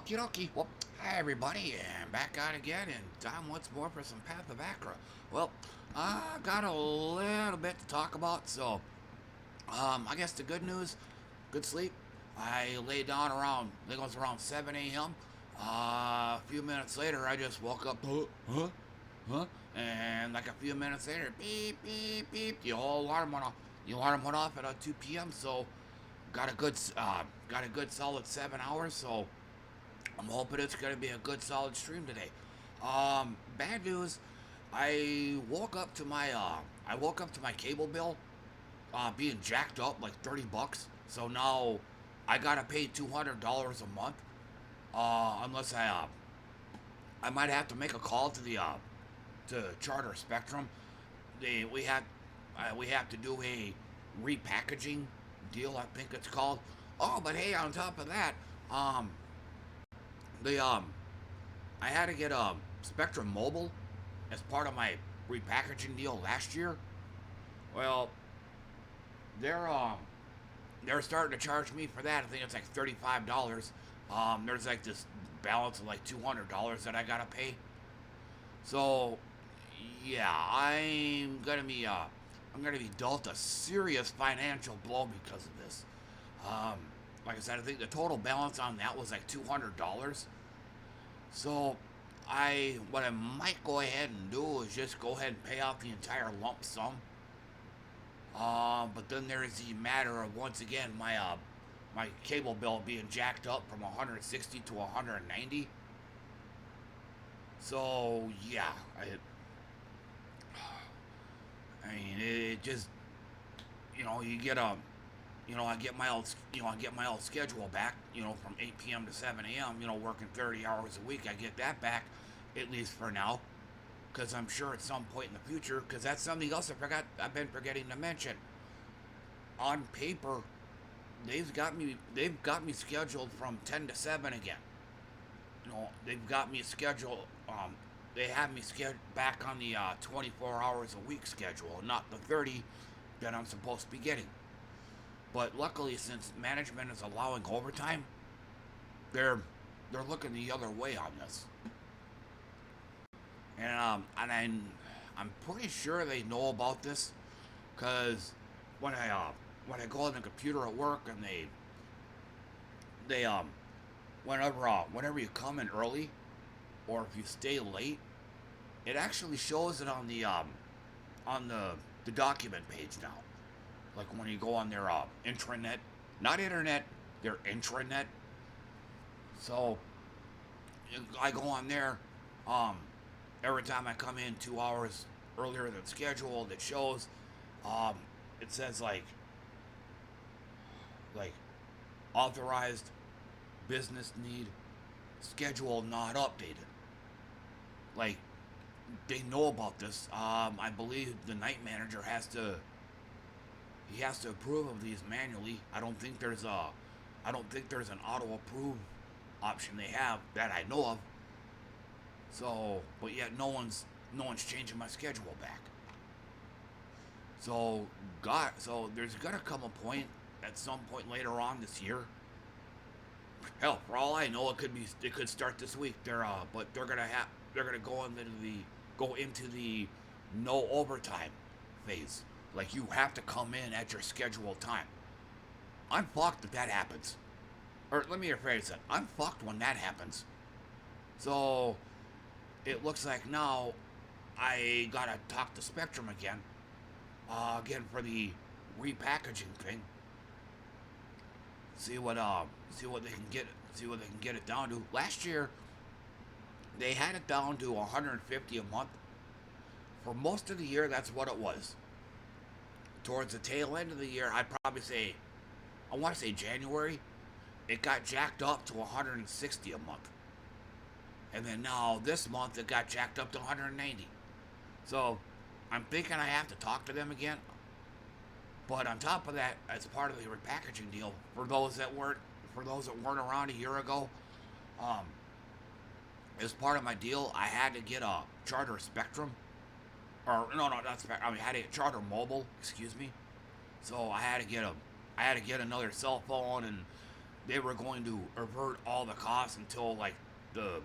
Okie dokie. Well, hi everybody, and back out again, and time once more for some Path of Achra. Well, I got a little bit to talk about, so I guess the good news, good sleep. I lay down around, I think it was around 7 a.m. A few minutes later, I just woke up, huh? And like a few minutes later, beep, beep, beep, the whole alarm went off. The alarm went off at 2 p.m. So got a good solid 7 hours. So I'm hoping it's gonna be a good solid stream today. Bad news. I woke up to my cable bill being jacked up like 30 bucks. So now I gotta pay $200 a month. Unless I might have to make a call to the to Charter Spectrum. They we have to do a repackaging deal, I think it's called. Oh, but hey, on top of that, um, the I had to get a Spectrum Mobile as part of my repackaging deal last year. Well, they're um they're starting to charge me for that. I think it's like $35. There's like this balance of like $200 that I gotta pay. So yeah, I'm gonna be dealt a serious financial blow because of this. Um, like I said, I think the total balance on that was like $200. So what I might go ahead and do is just go ahead and pay out the entire lump sum. But then there's the matter of once again my cable bill being jacked up from 160 to 190. So yeah, I mean it just you get I get my old schedule back, from 8 p.m. to 7 a.m., working 30 hours a week. I get that back, at least for now, because I'm sure at some point in the future, because that's something else I've been forgetting to mention. On paper, they've got me scheduled from 10 to 7 again. They've got me scheduled, they have me scheduled back on the 24 hours a week schedule, not the 30 that I'm supposed to be getting. But luckily, since management is allowing overtime, they're they're looking the other way on this, and I'm pretty sure they know about this, because when I go on the computer at work and they whenever you come in early or if you stay late, it actually shows it on the document page now. Like when you go on their intranet, not internet, their intranet. So I go on there. Um, every time I come in 2 hours earlier than scheduled, it shows. Um, it says like authorized business need schedule not updated. Like they know about this. I believe the night manager has to approve of these manually. I don't think there's an auto approve option they have that I know of. So, but yet no one's changing my schedule back. So there's gonna come a point at some point later on this year. Hell, for all I know, it could start this week. But they're gonna go into the no overtime phase. Like you have to come in at your scheduled time. I'm fucked if that happens. Or let me rephrase that. I'm fucked when that happens. So it looks like now I gotta talk to Spectrum again. Again for the repackaging thing. See what see what they can get see what they can get it down to. Last year they had it down to 150 a month. For most of the year that's what it was. Towards the tail end of the year, I want to say January, it got jacked up to 160 a month. And then now this month it got jacked up to 190. So I'm thinking I have to talk to them again. But on top of that, as part of the repackaging deal, for those that weren't around a year ago, um, as part of my deal, I had to get a Charter Spectrum, or no, not Spectrum. I mean, I had to get Charter Mobile. Excuse me. So I had to get another cell phone, and they were going to avert all the costs until like the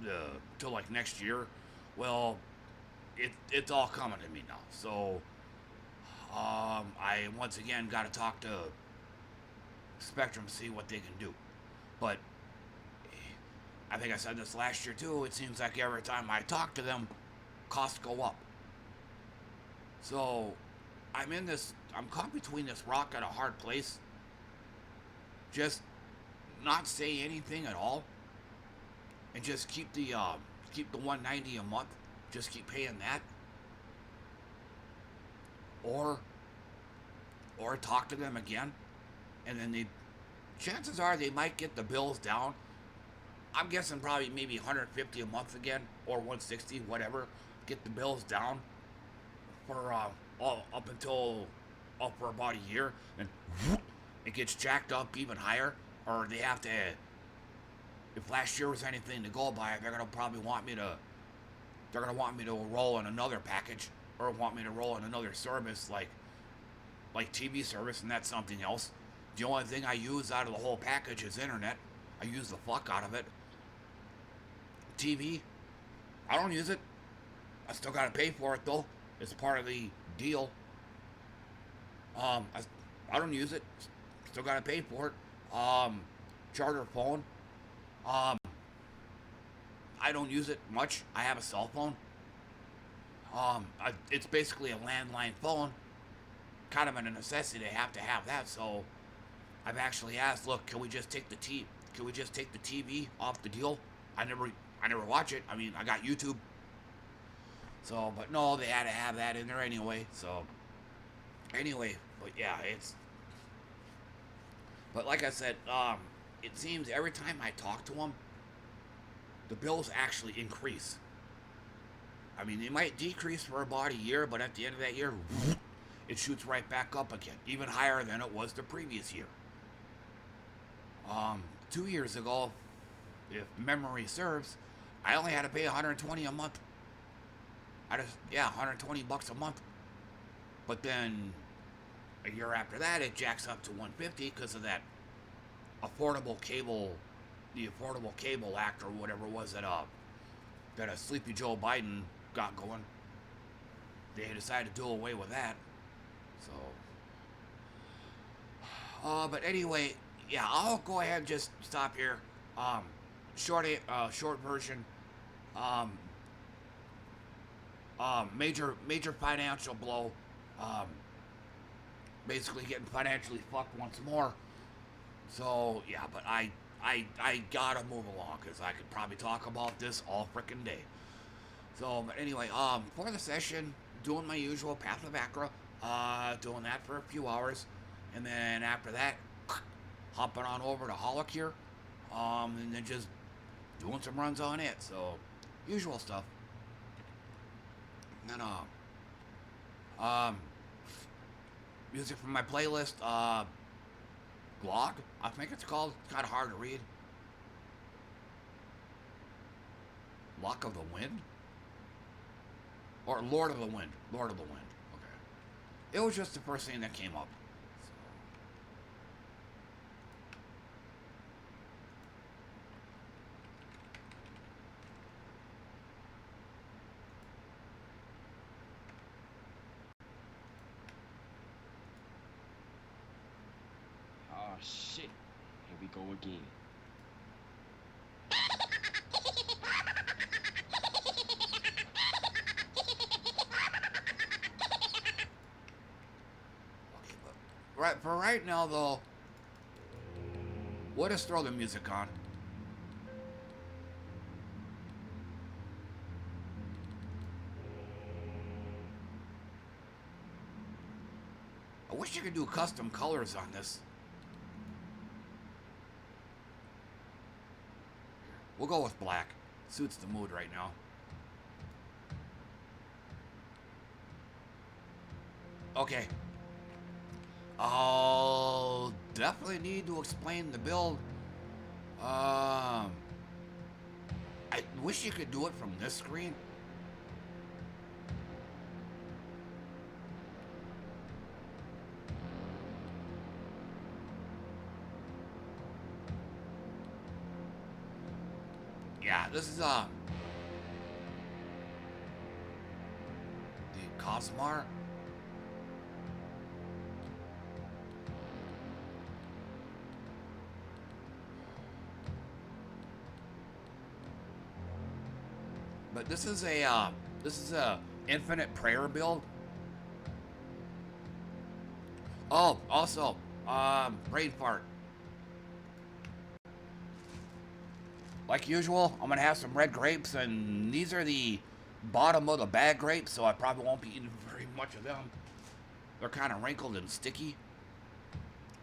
the till like next year. Well, it's all coming to me now. So I once again got to talk to Spectrum, see what they can do. But I think I said this last year too. It seems like every time I talk to them, costs go up. So I'm caught between this rock and a hard place. Just not say anything at all, and just keep the 190 a month. Just keep paying that, or talk to them again, and then chances are they might get the bills down. I'm guessing probably maybe 150 a month again, or 160, whatever. Get the bills down for up until for about a year, and it gets jacked up even higher, or they have to. If last year was anything to go by, they're gonna probably want me to. They're gonna want me to roll in another package, or want me to roll in another service like TV service, and that's something else. The only thing I use out of the whole package is internet. I use the fuck out of it. TV, I don't use it. I still gotta pay for it though. It's part of the deal. I don't use it. Still gotta pay for it. Charter phone. Um, I don't use it much. I have a cell phone. It's basically a landline phone. Kind of a necessity to have that. So I've actually asked, look, can we just take the TV off the deal? I never watch it. I mean, I got YouTube. So, but no, they had to have that in there anyway. So, anyway, but yeah, but like I said, it seems every time I talk to them, the bills actually increase. I mean, they might decrease for about a year, but at the end of that year, it shoots right back up again, even higher than it was the previous year. 2 years ago, if memory serves, I only had to pay 120 a month. 120 bucks a month. But then a year after that, it jacks up to 150 because of that affordable cable, the Affordable Cable Act or whatever it was that a sleepy Joe Biden got going. They decided to do away with that. So, but anyway, yeah, I'll go ahead and just stop here. Um, short version. Um, major financial blow. Um, basically getting financially fucked once more. So yeah, but I gotta move along because I could probably talk about this all frickin' day. So, but anyway, for the session, doing my usual Path of Achra, doing that for a few hours, and then after that, hopping on over to HoloCure, and then just doing some runs on it. So, usual stuff. And music from my playlist, Glog, I think it's called. It's kind of hard to read. Lock of the Wind? Or Lord of the Wind. Lord of the Wind. Okay. It was just the first thing that came up. Oh shit. Here we go again. Okay, but for right now though, we'll just throw the music on. I wish you could do custom colors on this. We'll go with black. Suits the mood right now. Okay. I'll definitely need to explain the build. I wish you could do it from this screen. yeah, this is the Cosmar. But this is a infinite prayer build. Oh, also, brain fart. Like usual, I'm gonna have some red grapes, and these are the bottom of the bag grapes, so I probably won't be eating very much of them. They're kind of wrinkled and sticky.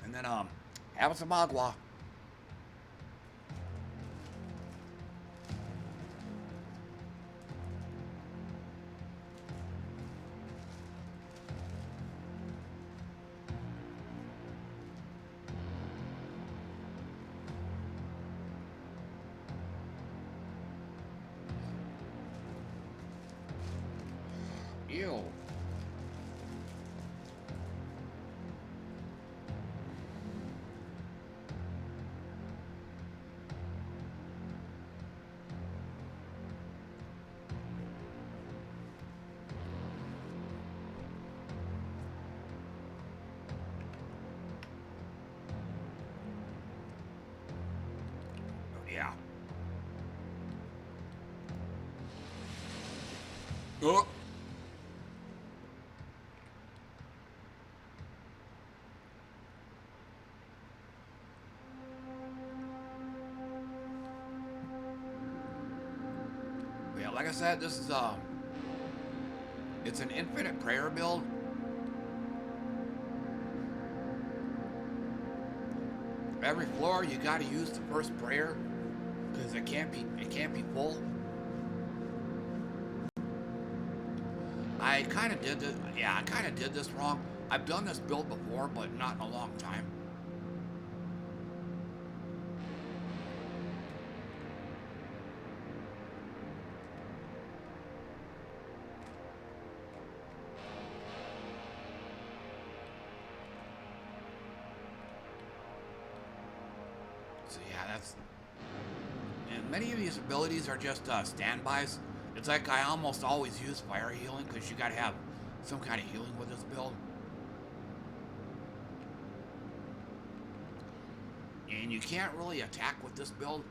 And then have some agua. Ew. Yeah. Oh. Yeah, like I said, this is it's an infinite prayer build. Every floor you gotta use the first prayer because it can't be full. I kind of did this. Yeah, I kind of did this wrong. I've done this build before, but not in a long time. So yeah, that's. And many of these abilities are just standbys. It's like I almost always use fire healing because you gotta have some kind of healing with this build. And you can't really attack with this build.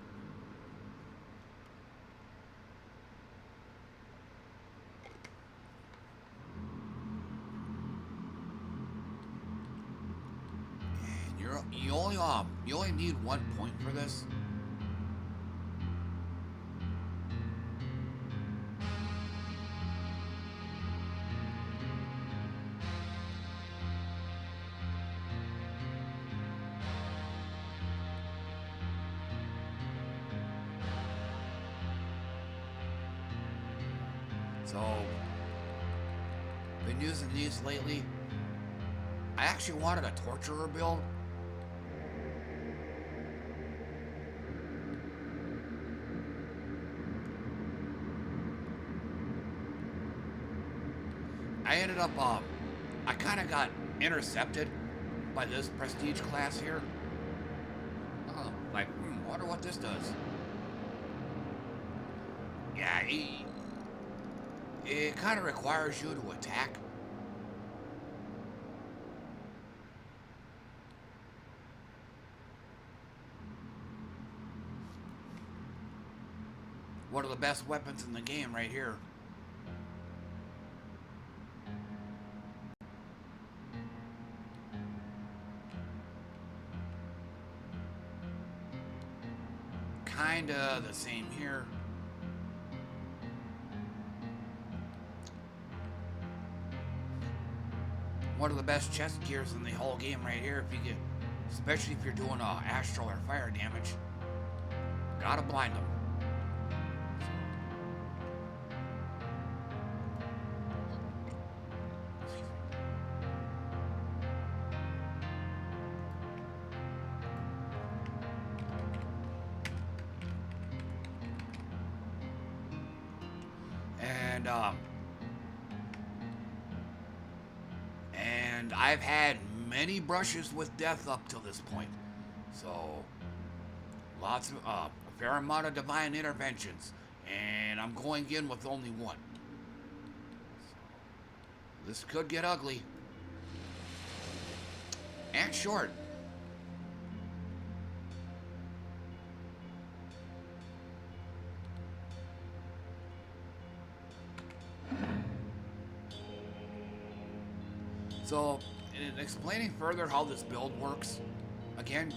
And you only need 1 point for this. So, been using these lately. I actually wanted a torturer build. I ended up, I kind of got intercepted by this prestige class here. Like, wonder what this does. Yeah, it kind of requires you to attack. One of the best weapons in the game right here. Kinda the same here. One of the best chest gears in the whole game right here. If you get, especially if you're doing astral or fire damage, gotta blind them. And I've had many brushes with death up till this point. So lots of fair amount of divine interventions, and I'm going in with only one. So, this could get ugly. And short. So, in explaining further how this build works, again,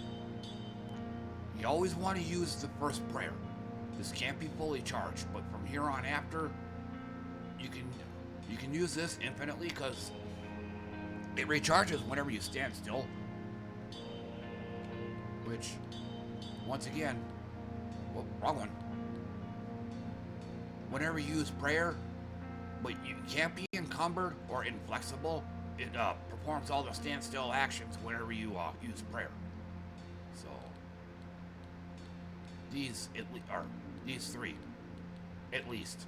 you always want to use the first prayer. This can't be fully charged, but from here on after, you can use this infinitely because it recharges whenever you stand still. Which, once again, whoop, wrong one. Whenever you use prayer, but you can't be encumbered or inflexible, it performs all the standstill actions whenever you use prayer. So these these three, at least.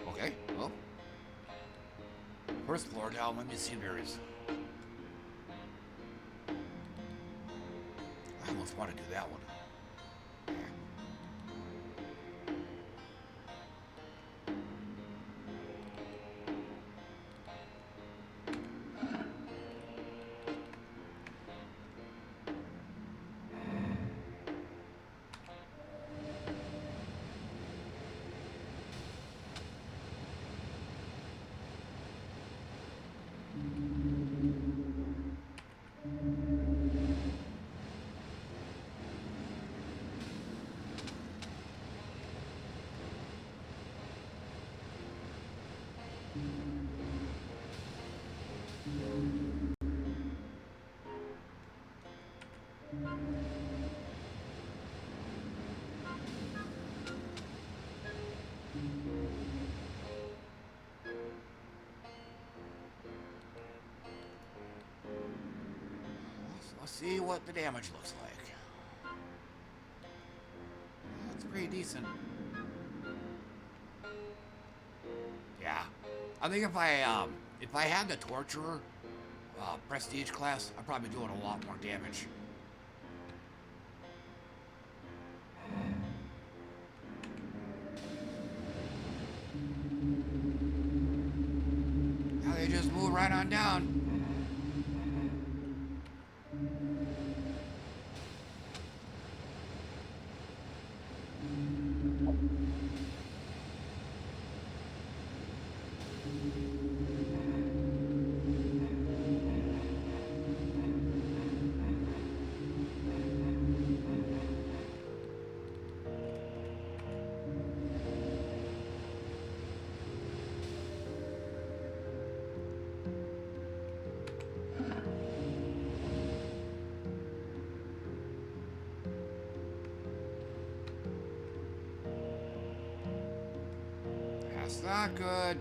Okay, well, first floor down, let me see if there is. I almost want to do that one. Let's see what the damage looks like. That's pretty decent. Yeah, I think if I had the Torturer prestige class, I'd probably be doing a lot more damage. Now they just move right on down. That's not good.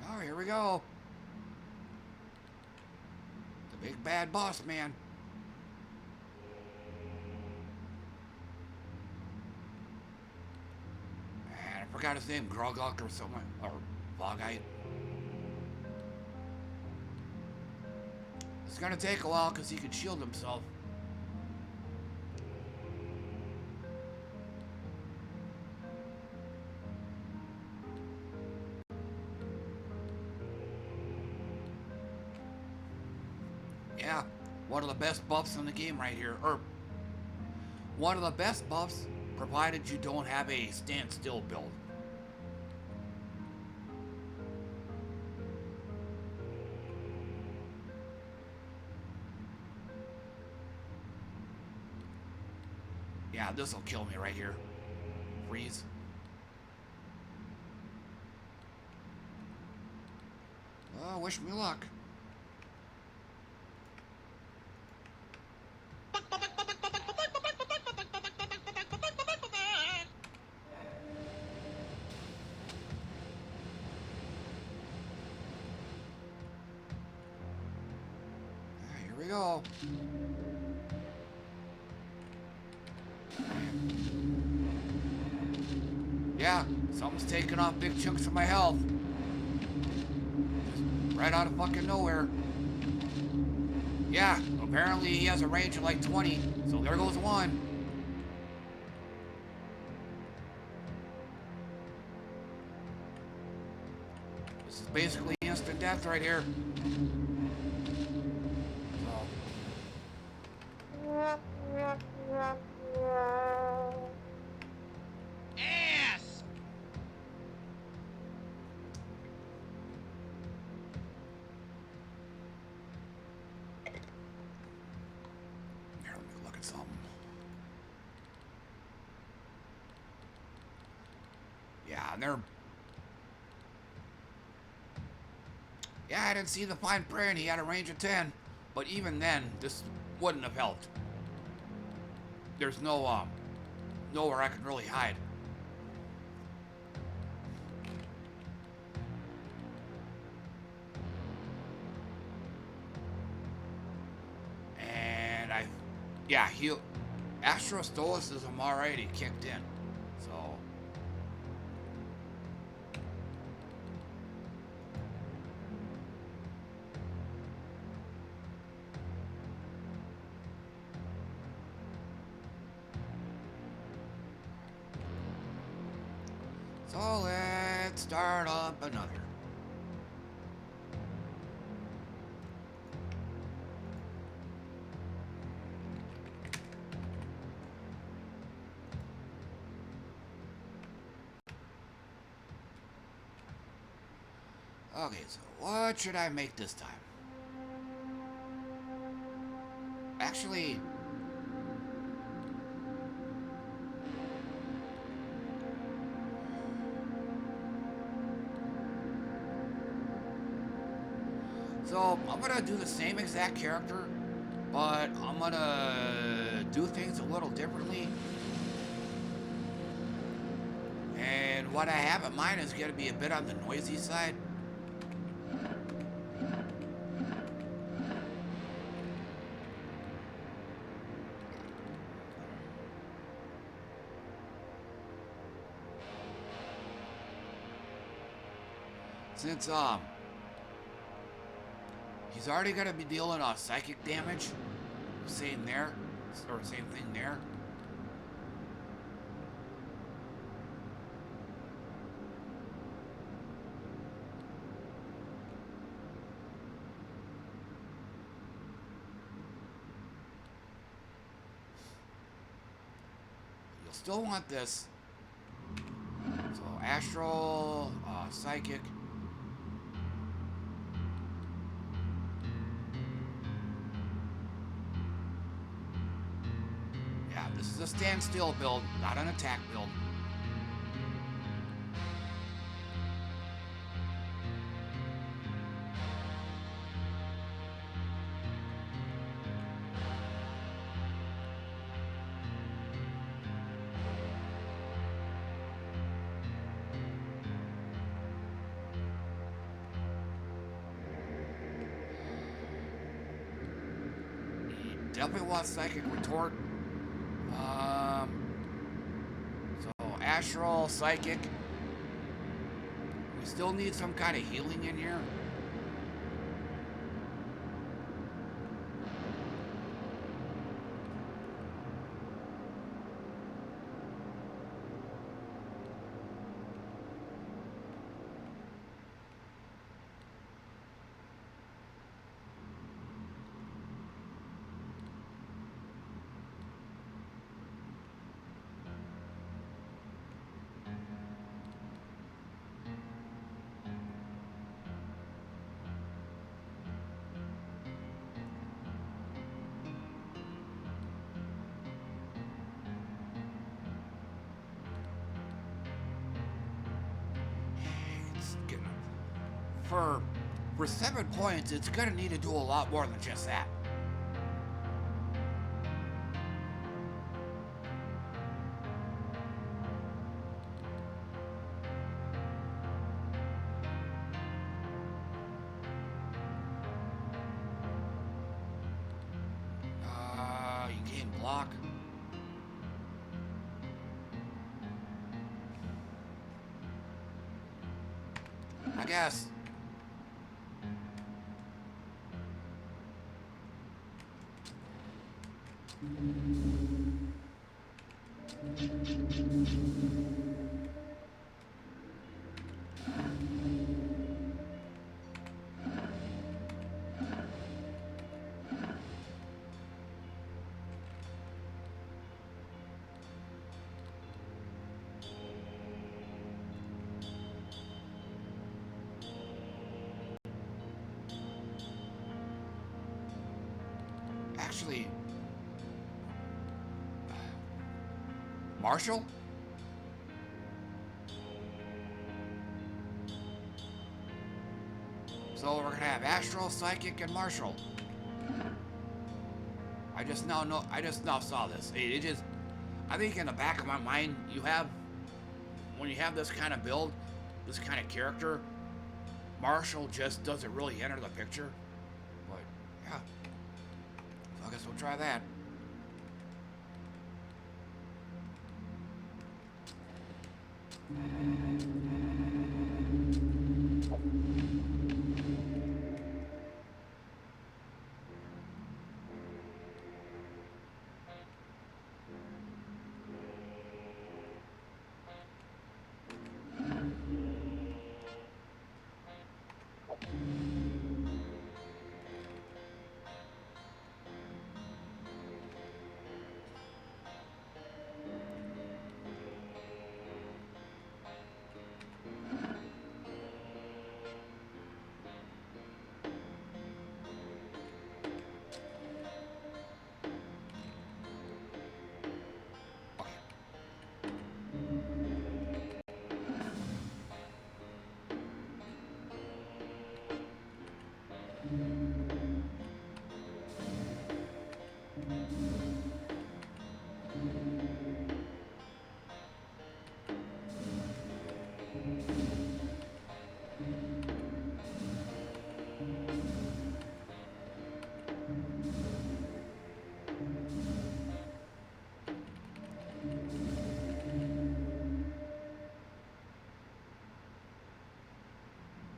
Oh, here we go. The big bad boss man. And I forgot his name, Grogok or something, or Voggite. It's gonna take a while because he can shield himself. One of the best buffs in the game right here. Or, one of the best buffs, provided you don't have a standstill build. Yeah, this will kill me right here. Freeze. Oh, wish me luck. Here we go. Yeah, something's taking off big chunks of my health. Just right out of fucking nowhere. Yeah, apparently he has a range of like 20, so there goes one. This is basically instant death right here. Ass! Here, let me look at something. Yeah, and they're... Yeah, I didn't see the fine print. He had a range of 10. But even then, this wouldn't have helped. There's no, nowhere I could really hide. And yeah, Astrostoicism already kicked in. So... So let's start up another. Okay, so what should I make this time? Actually... So, I'm gonna do the same exact character, but I'm gonna do things a little differently. And what I have in mind is gonna be a bit on the noisy side. Since, he's already gonna be dealing psychic damage. Same there, or same thing there. You'll still want this. So, astral, psychic. Yeah, this is a standstill build, not an attack build. Definitely want psychic retort. So astral, psychic. We still need some kind of healing in here. for 7 points, it's gonna need to do a lot more than just that. You gain block. I guess. Actually, Marshall? So we're gonna have Astral, Psychic, and Marshall. I just now saw this. It just, I think in the back of my mind, when you have this kind of build, this kind of character, Marshall just doesn't really enter the picture. But yeah, so I guess we'll try that.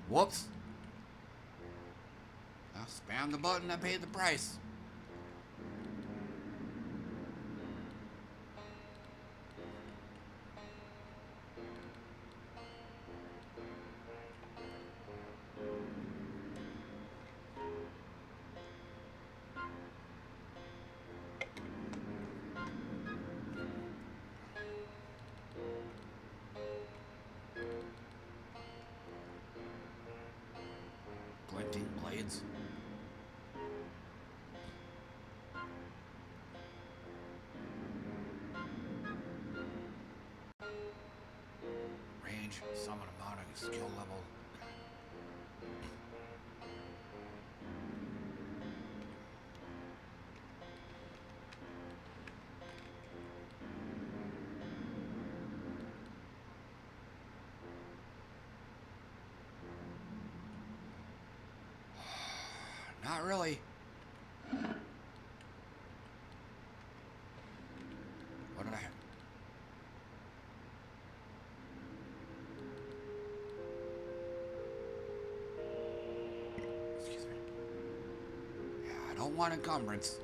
Whoops. I spammed the button, I paid the price. Glinting blades. Range, summon amount of skill level. Not really. What did I have? Excuse me. Yeah, I don't want encumbrance.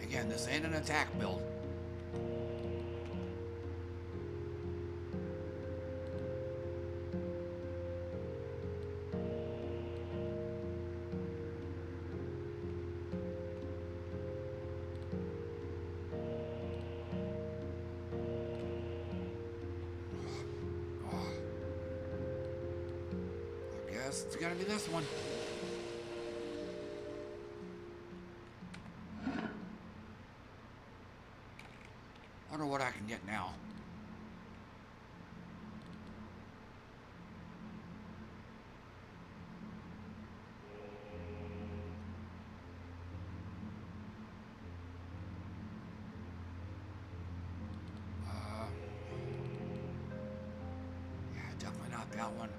Again, this ain't an attack build. guess it's gonna be this one. Wonder what I can get now. Yeah, definitely not that one.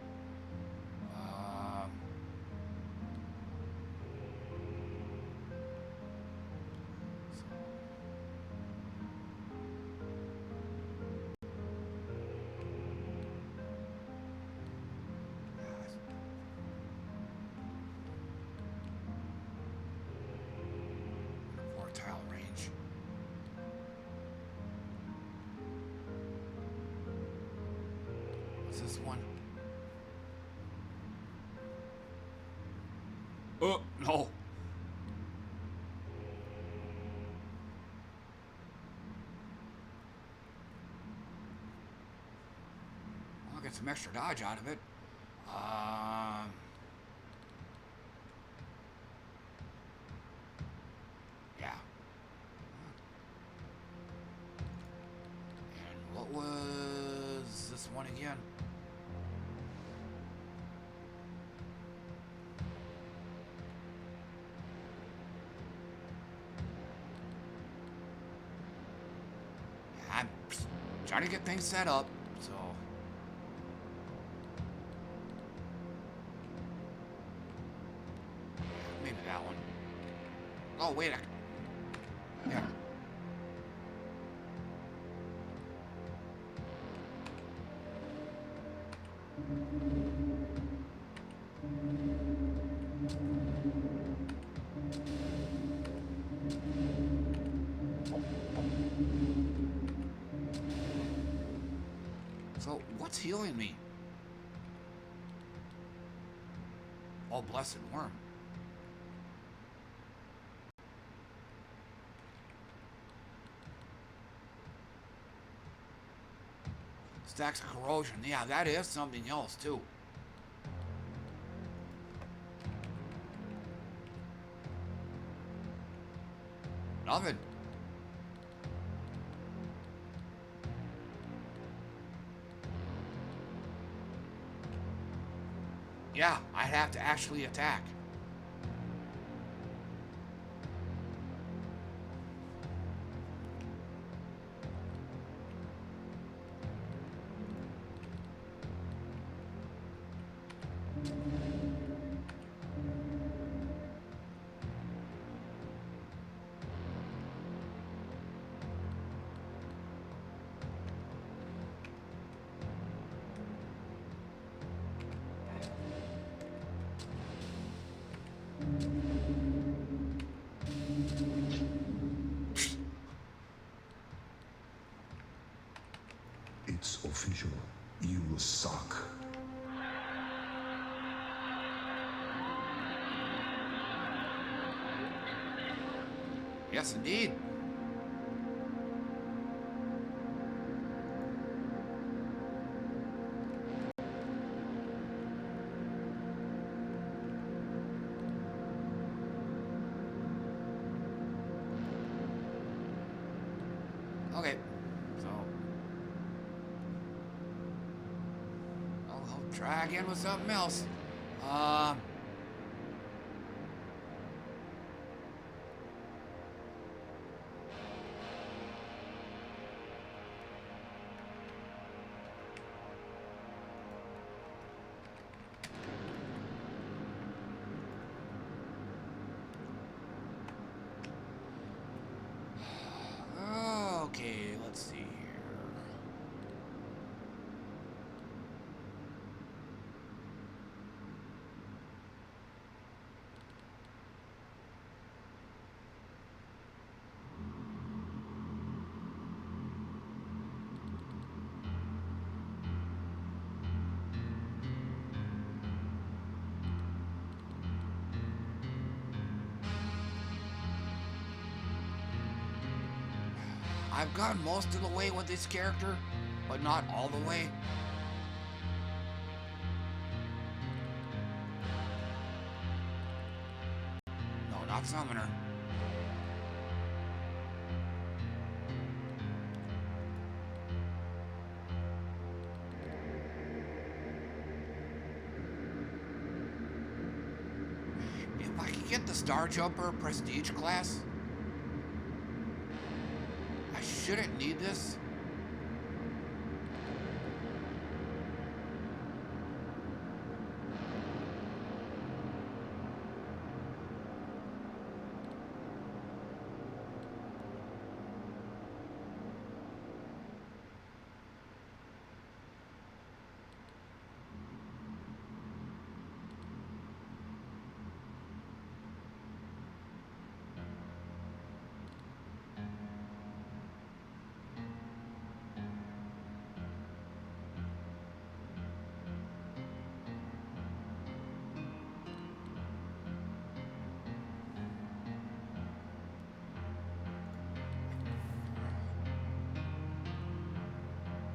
Tile range. What's this one? Oh, no. I'll get some extra dodge out of it. Yeah. And what was this one again? Yeah, I'm trying to get things set up, so. Maybe that one. Oh, wait. Yeah. So, what's healing me? Oh, blessed worm. Stacks of corrosion. Yeah, that is something else, too. Nothing. Yeah, I'd have to actually attack. It's official. You suck. Yes, indeed. Okay, so I'll try again with something else. Okay, let's see here. I've gone most of the way with this character, but not all the way. summoner. If I could get the Star Jumper Prestige class, I shouldn't need this.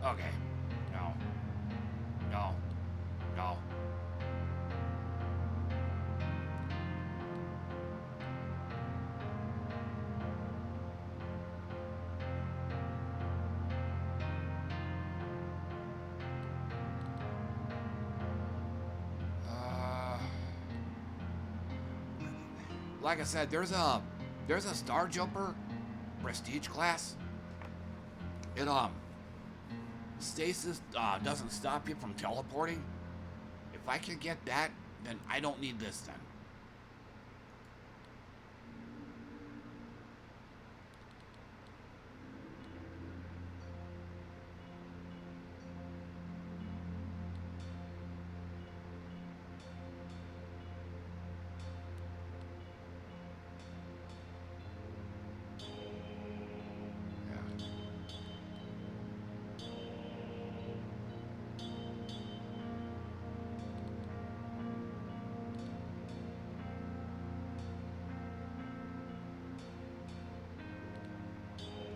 Okay. No. No. No. Like I said, there's a Star Jumper Prestige class. It stasis doesn't stop you from teleporting. If I can get that, then I don't need this then.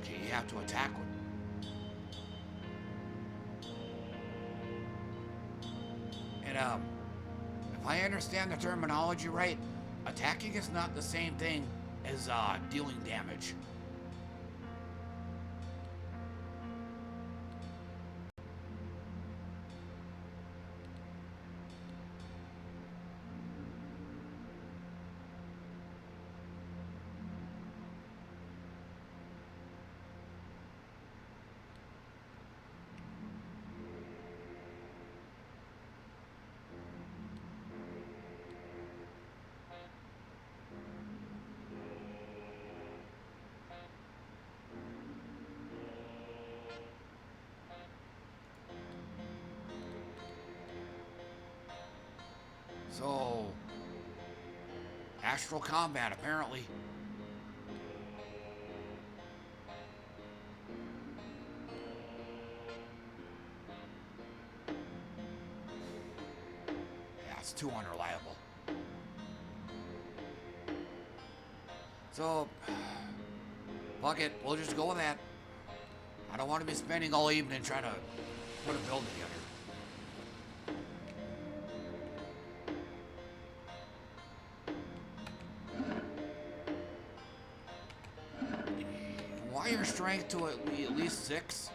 You have to attack one. And if I understand the terminology right, attacking is not the same thing as dealing damage. So, astral combat, apparently. Yeah, it's too unreliable. So, fuck it, we'll just go with that. I don't want to be spending all evening trying to put a build together. Wire strength to at least 6.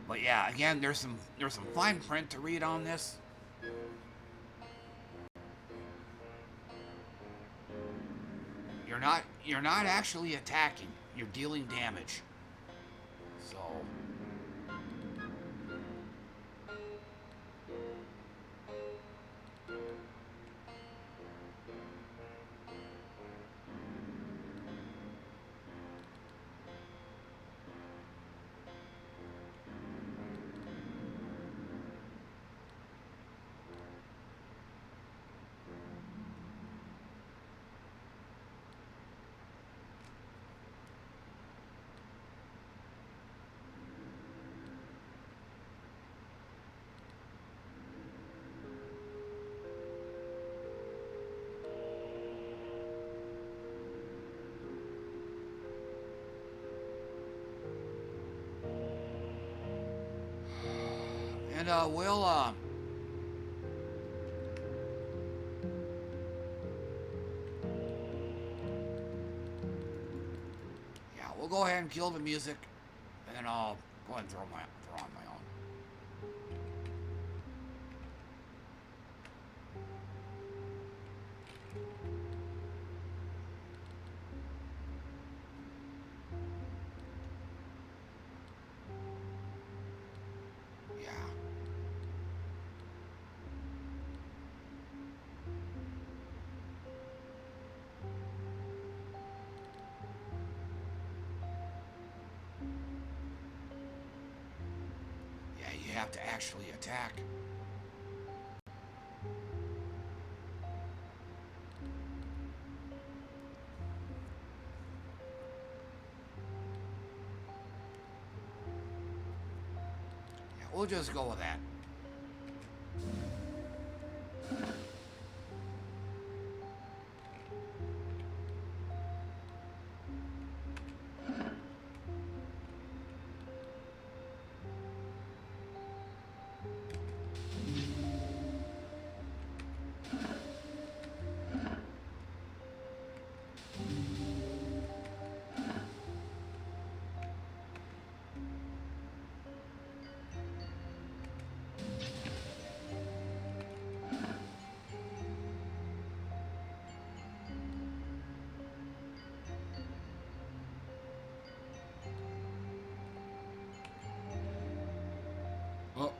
But yeah, again, there's some fine print to read on this. You're not actually attacking. You're dealing damage. So And we'll yeah, we'll go ahead and kill the music, and then I'll go ahead and throw on my own. Yeah. Yeah, you have to actually attack. Yeah, we'll just go with that. Oh.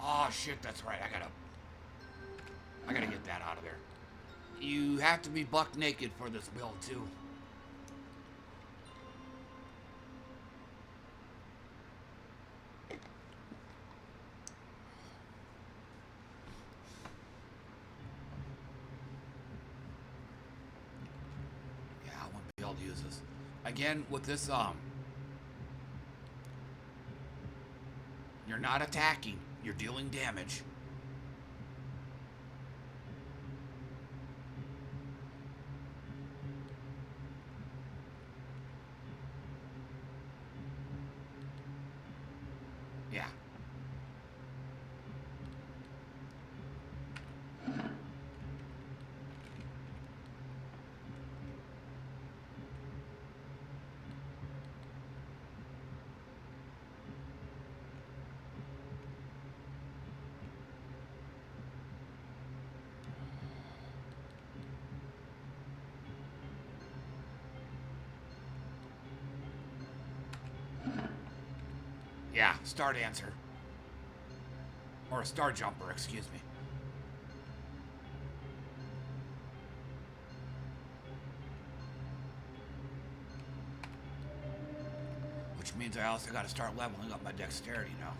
Oh shit, that's right. I gotta get that out of there. You have to be buck naked for this build too. Yeah, I won't be able to use this. Again, with this, you're not attacking, you're dealing damage. Yeah. Yeah, star dancer. Or a star jumper, excuse me. Which means I also gotta start leveling up my dexterity now.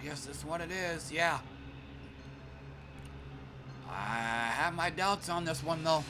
guess this one it is, yeah. I have my doubts on this one, though.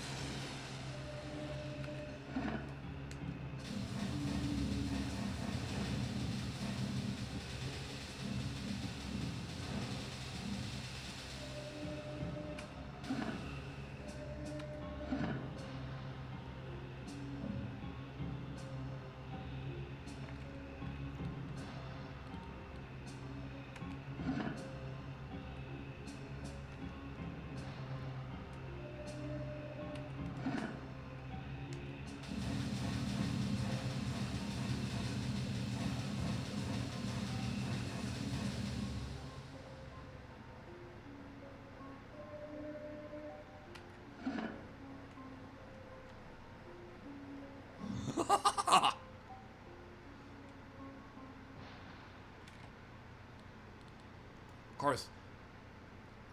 Of course,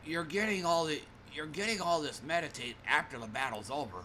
you're getting all this meditate after the battle's over.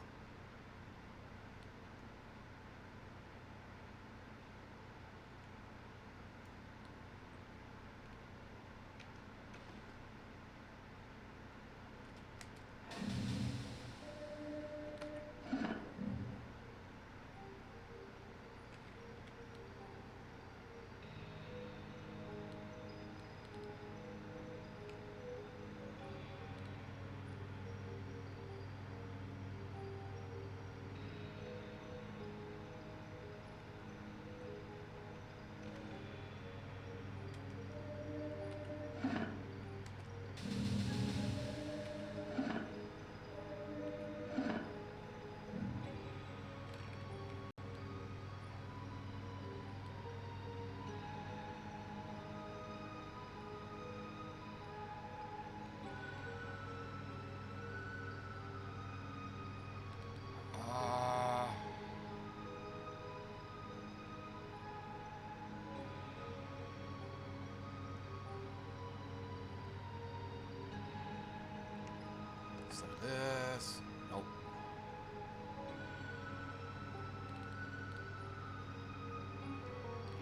So this, nope.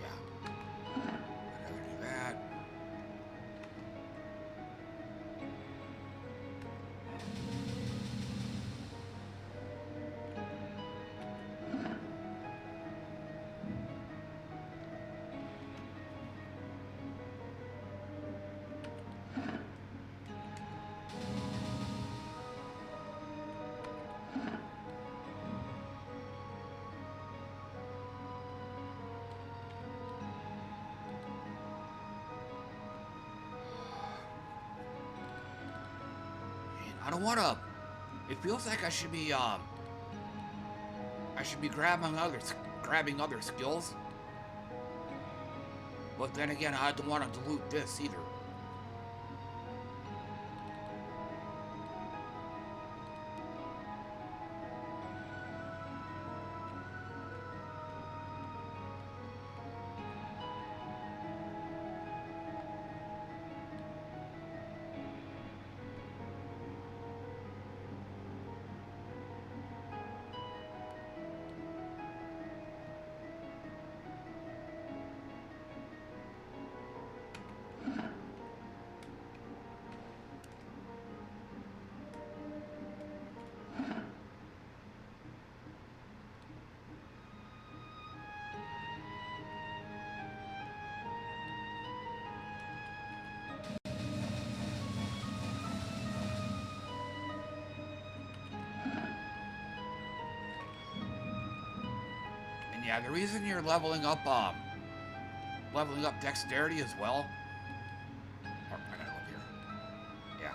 Yeah, I gotta do that. I don't wanna. It feels like I should be grabbing other skills. But then again, I don't want to dilute this either. And yeah, the reason you're leveling up dexterity as well. Oh, I gotta go up here. Yeah.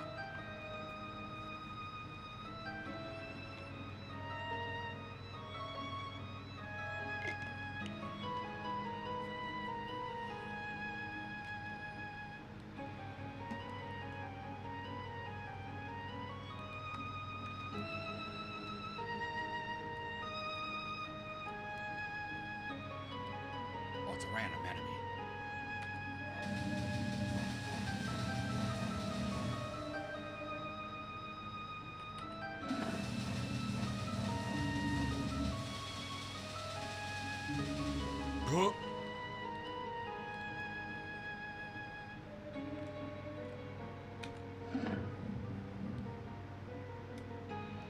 Oh, it's a random enemy. Huh?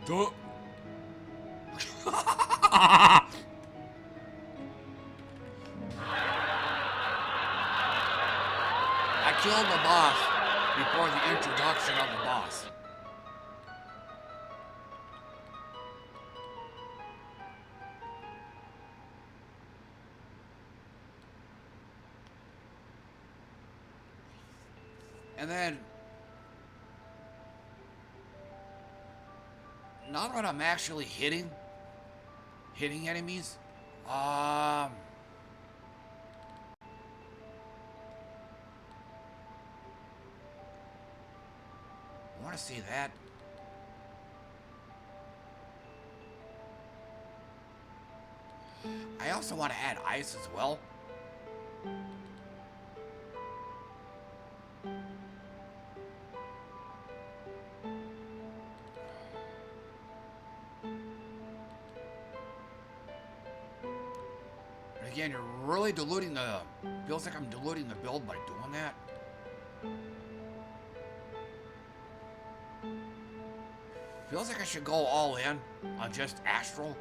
Duh. I killed the boss before the introduction of the boss. And then, now that I'm actually hitting enemies, I want to see that. I also want to add ice as well. But again, you're really diluting the... Feels like I'm diluting the build by doing that. Feels like I should go all in on just Astral.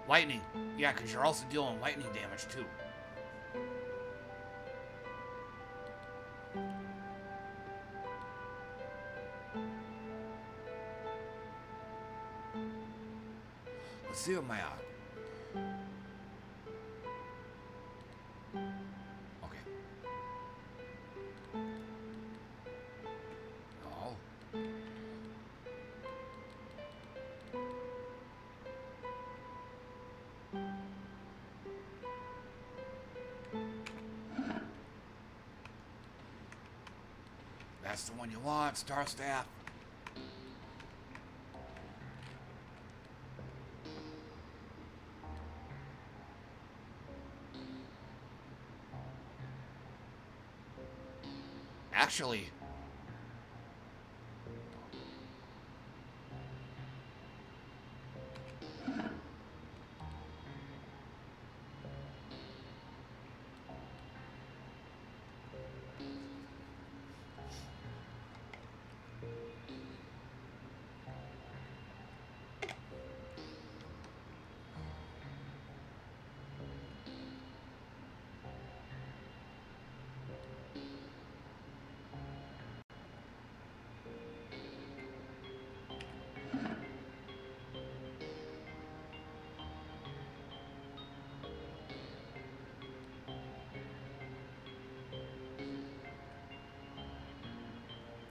Lightning. Yeah, because you're also dealing lightning damage too. Let's see what my okay. Oh. That's the one you want, Star Staff. Actually,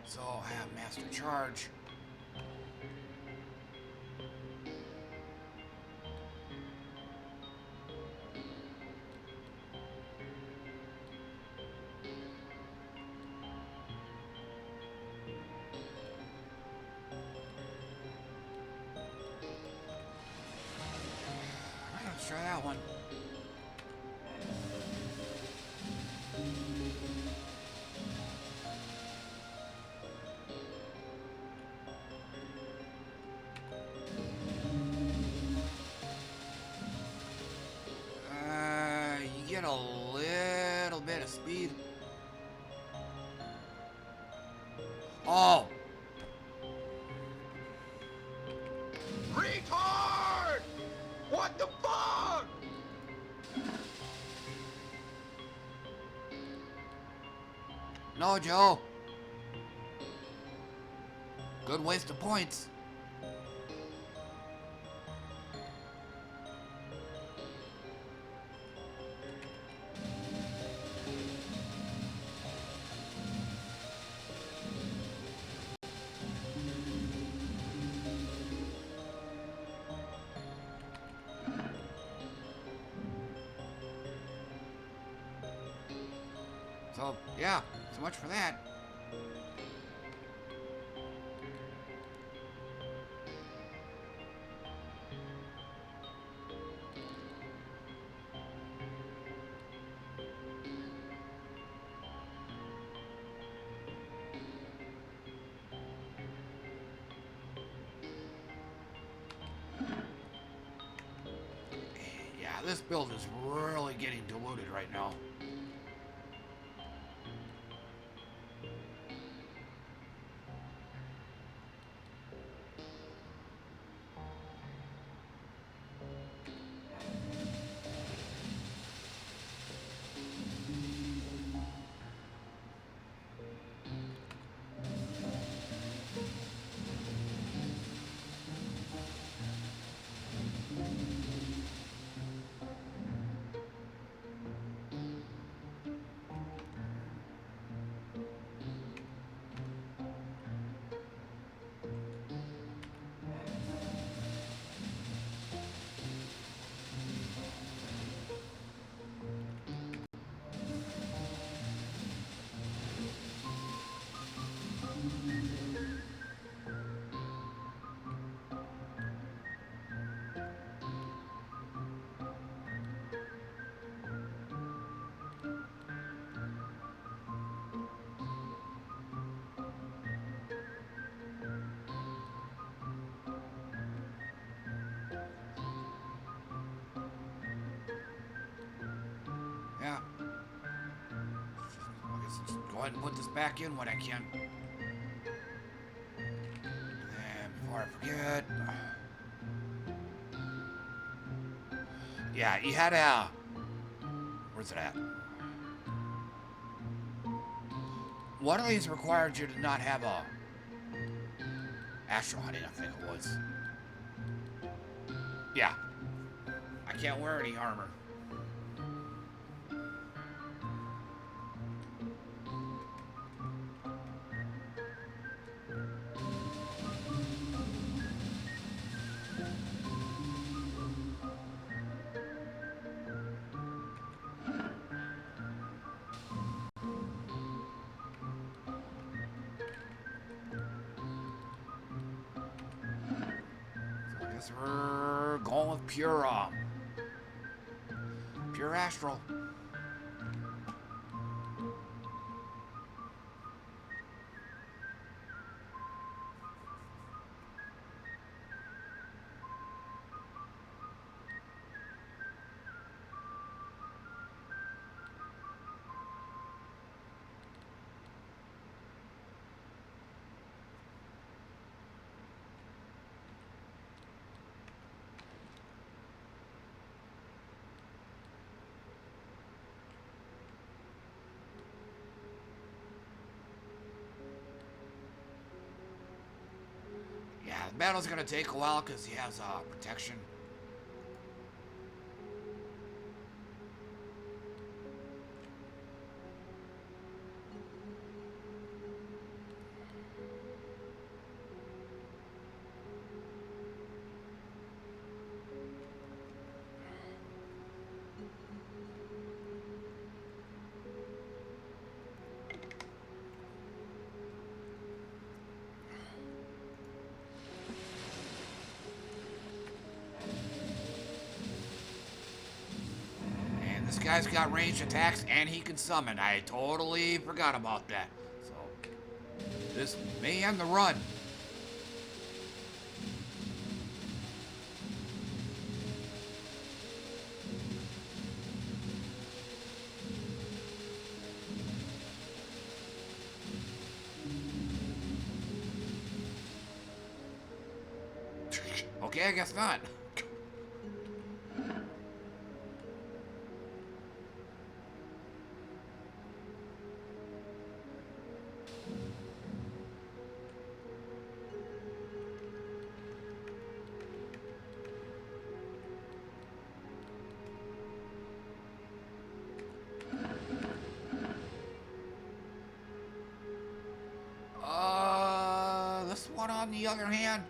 so I have Master Charge. Alright, let's try that one. You get a little bit of speed. Oh! Retard! What the fuck? No, Joe. Good waste of points. So, yeah, so much for that. this build is really getting diluted right now. Yeah. I guess just go ahead and put this back in when I can. And before I forget. Yeah, you had a. Where's it at? One of these required you to not have a astral hunting, I think it was. Yeah. I can't wear any armor. So I guess we're going with pure astral. Yeah, the battle's gonna take a while because he has protection. And this guy's got ranged attacks and he can summon. I totally forgot about that. So this may end the run. Okay, I guess not. This one on the other hand.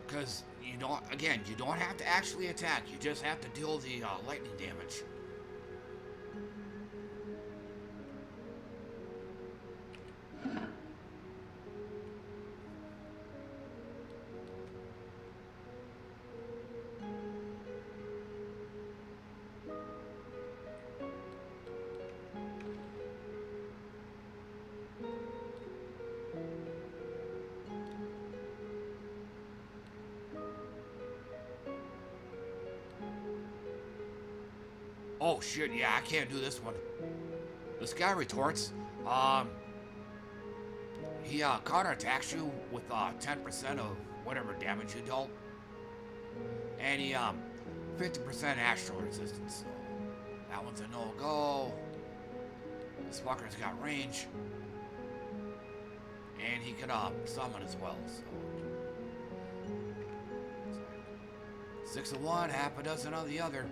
Because you don't have to actually attack. You just have to deal the lightning damage. Oh shit, yeah, I can't do this one. This guy retorts. He counterattacks you with 10% of whatever damage you dealt. And he 50% astral resistance. So that one's a no-go. This fucker's got range. And he can summon as well, so 6 of one, half a dozen of the other.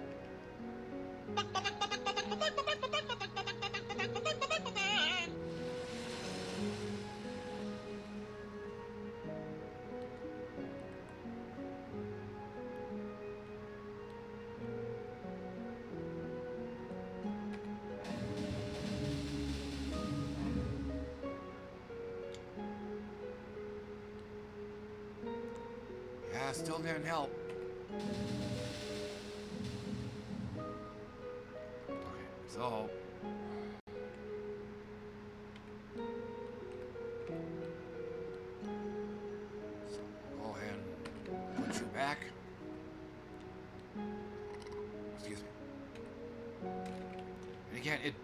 Yeah, still didn't help. Okay, so go ahead and put you back. Excuse me. And again, it.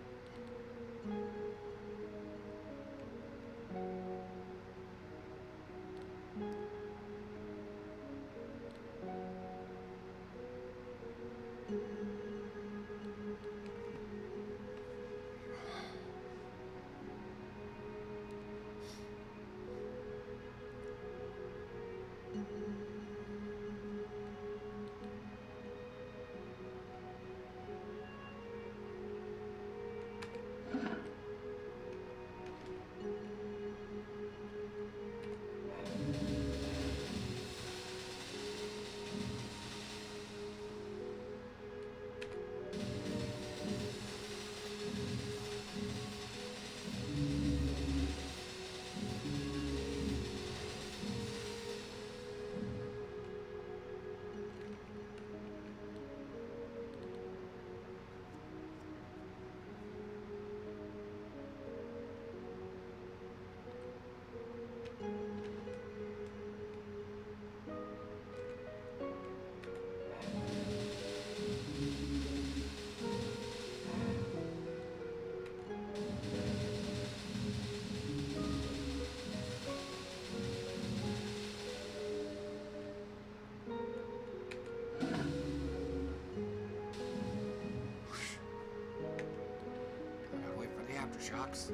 Aftershocks.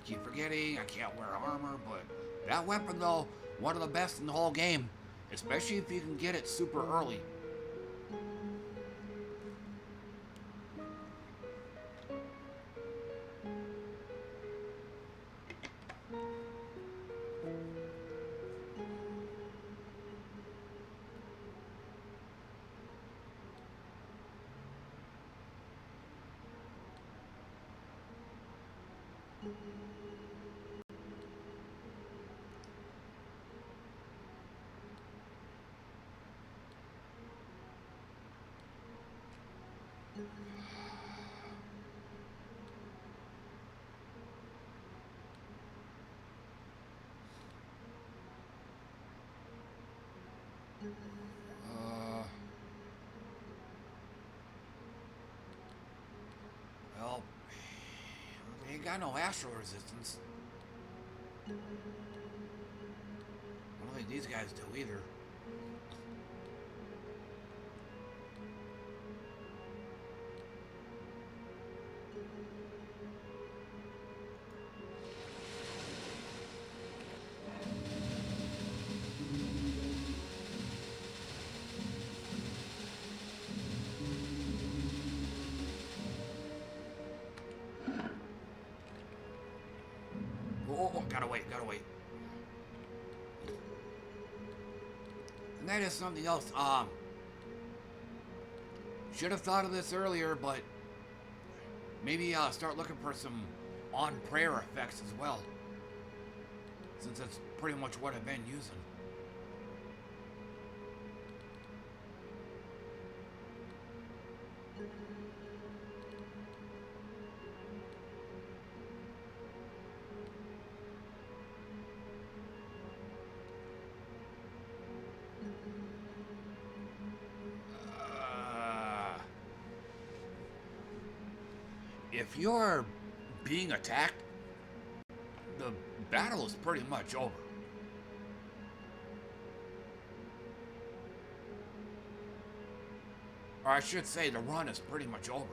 Keep forgetting I can't wear armor, but that weapon though, one of the best in the whole game, especially if you can get it super early. Well, they ain't got no astral resistance. I don't think these guys do either. oh, gotta wait, gotta wait. And that is something else. Should have thought of this earlier, but maybe start looking for some on prayer effects as well, since that's pretty much what I've been using. If you're being attacked, the battle is pretty much over. Or I should say the run is pretty much over.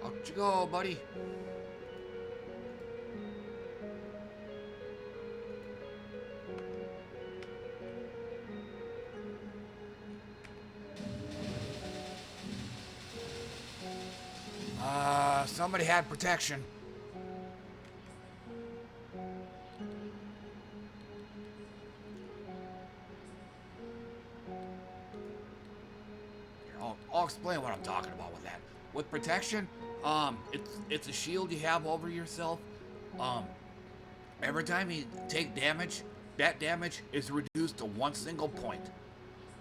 Out you go, buddy. Somebody had protection. Here, I'll explain what I'm talking about with that. With protection, it's a shield you have over yourself. Every time you take damage, that damage is reduced to one single point.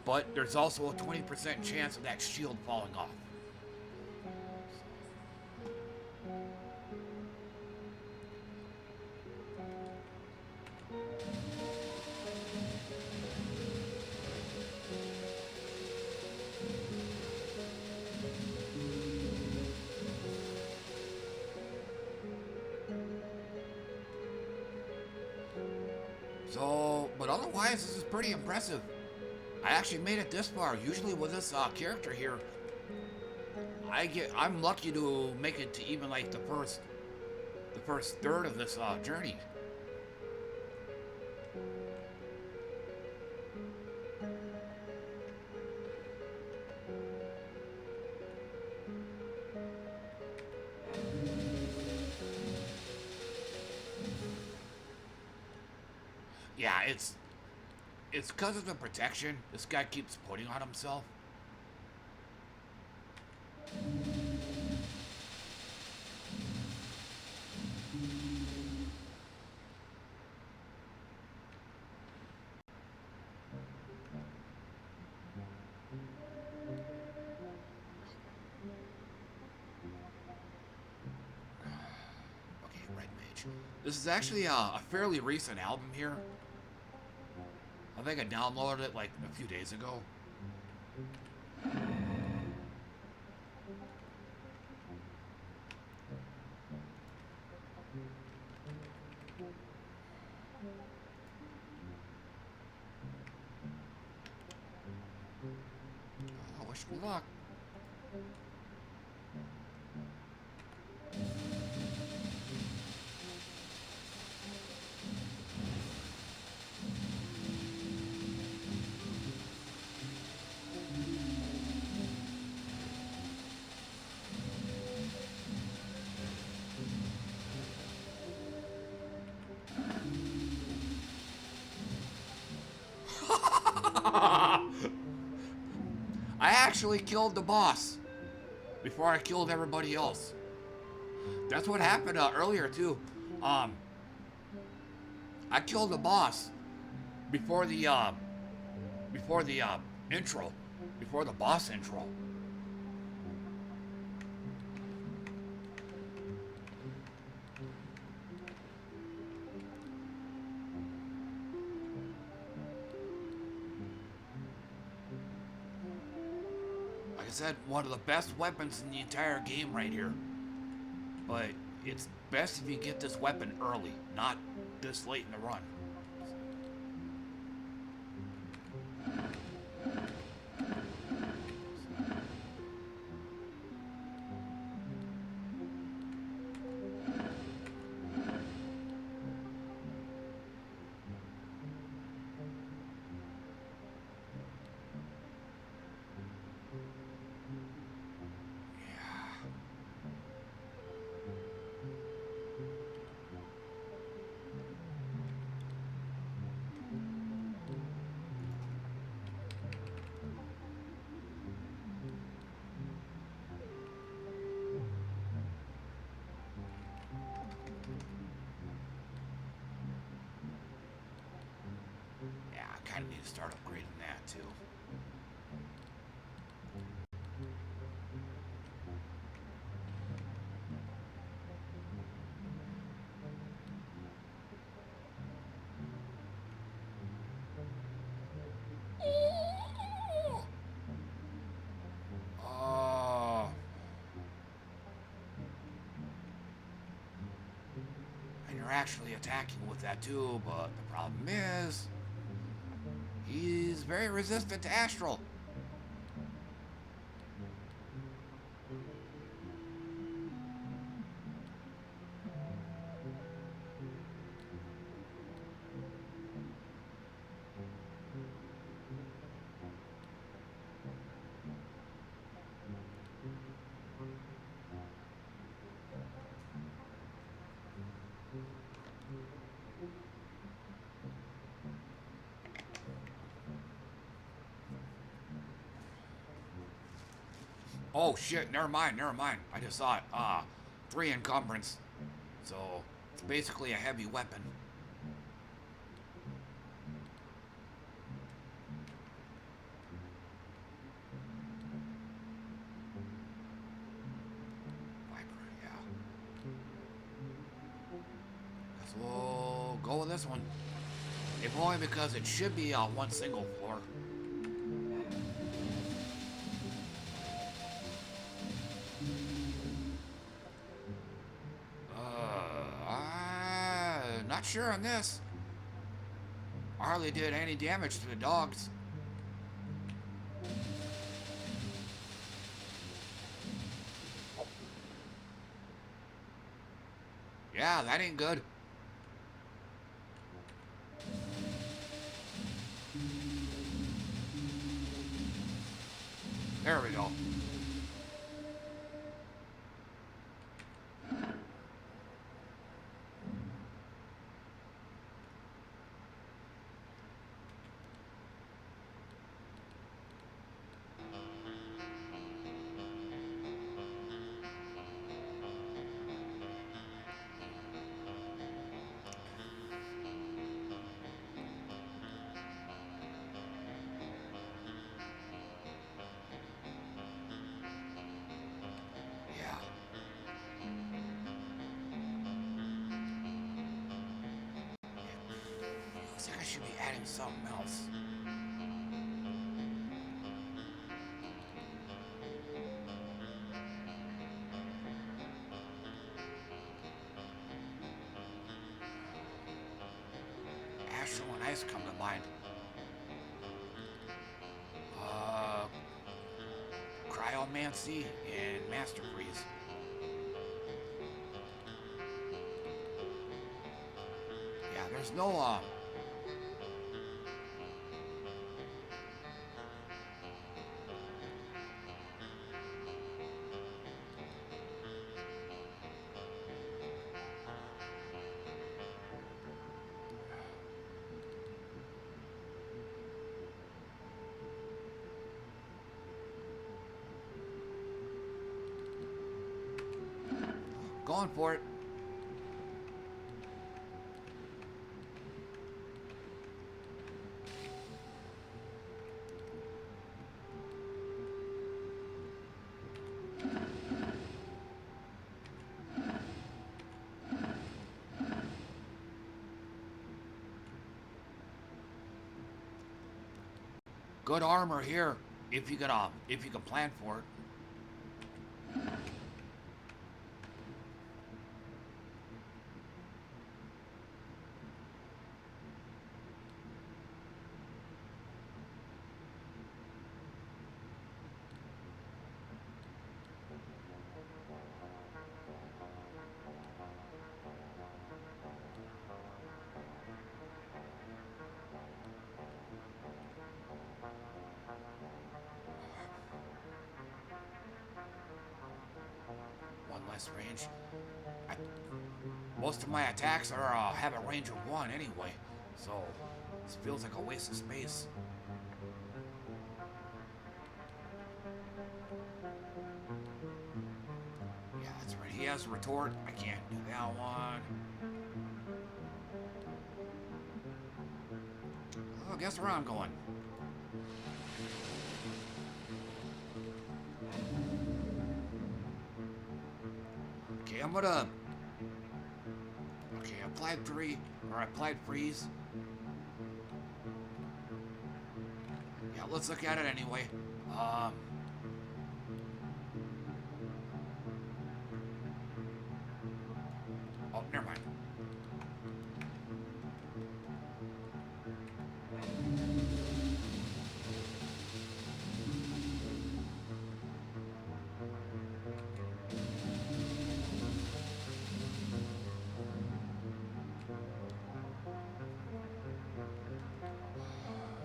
But there's also a 20% chance of that shield falling off. So, but otherwise, this is pretty impressive. I actually made it this far. Usually with this character here, I'm lucky to make it to even like the first third of this journey. Yeah, it's because of the protection this guy keeps putting on himself. Okay, Red Mage. This is actually a fairly recent album here. I think I downloaded it like a few days ago. Oh, wish me luck. I actually killed the boss before I killed everybody else. That's what happened earlier too. I killed the boss before the intro, before the boss intro. Like I said, one of the best weapons in the entire game right here. But it's best if you get this weapon early, not this late in the run. I kind of need to start upgrading that too. And you're actually attacking with that too, but the problem is he's very resistant to Astral. Oh shit, never mind. I just saw it. 3 encumbrance. So, it's basically a heavy weapon. Viper, yeah. Guess we'll go with this one. If only because it should be on one single floor. Not sure on this. I hardly did any damage to the dogs. Yeah, that ain't good. There we go. Looks like I should be adding something else. Astral and Ice come to mind. Cryomancy and Master Freeze. Yeah, there's no going for it. Good armor here, if you can plan for it. One less range. Most of my attacks are have a range of 1 anyway, so this feels like a waste of space. Yeah, that's right. He has a retort. I can't do that one. Oh, guess where I'm going. Okay, I'm gonna. Okay, applied freeze. Yeah, let's look at it anyway. Oh, never mind.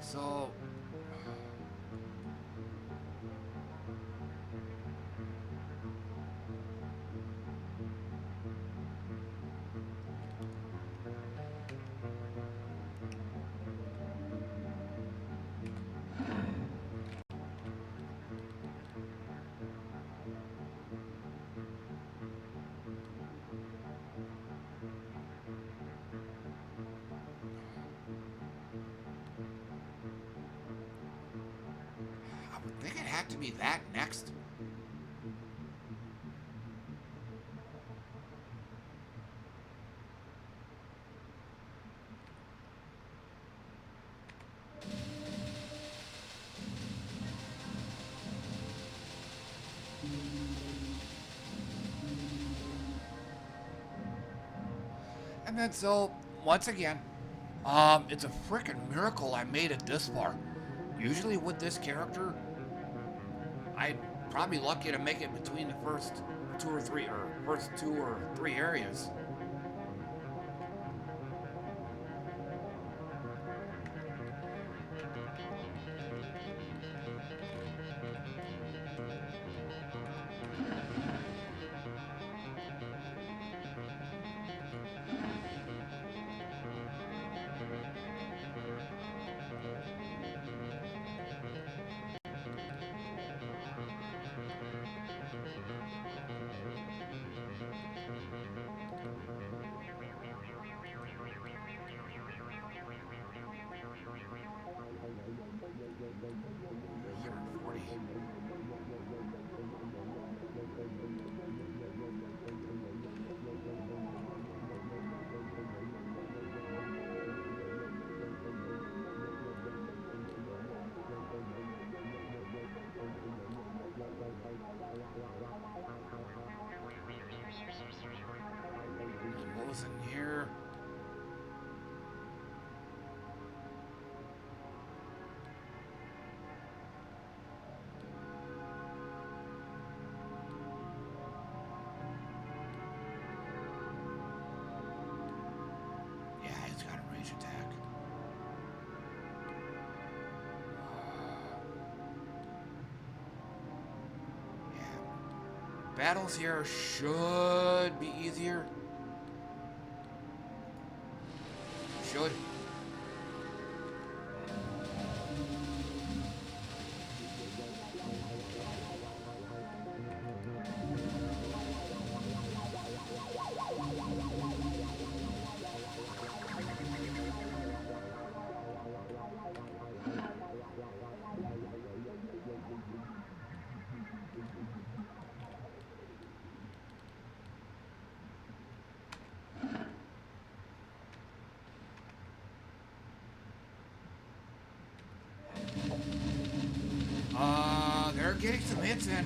So, I would think it had to be that next. And then so, once again, it's a freaking miracle I made it this far. Usually with this character, I'm probably lucky to make it between the first 2 or 3 areas. What was in here? Yeah, he's got a range attack. Yeah. Battles here should be easier. Should. They're getting some hits in.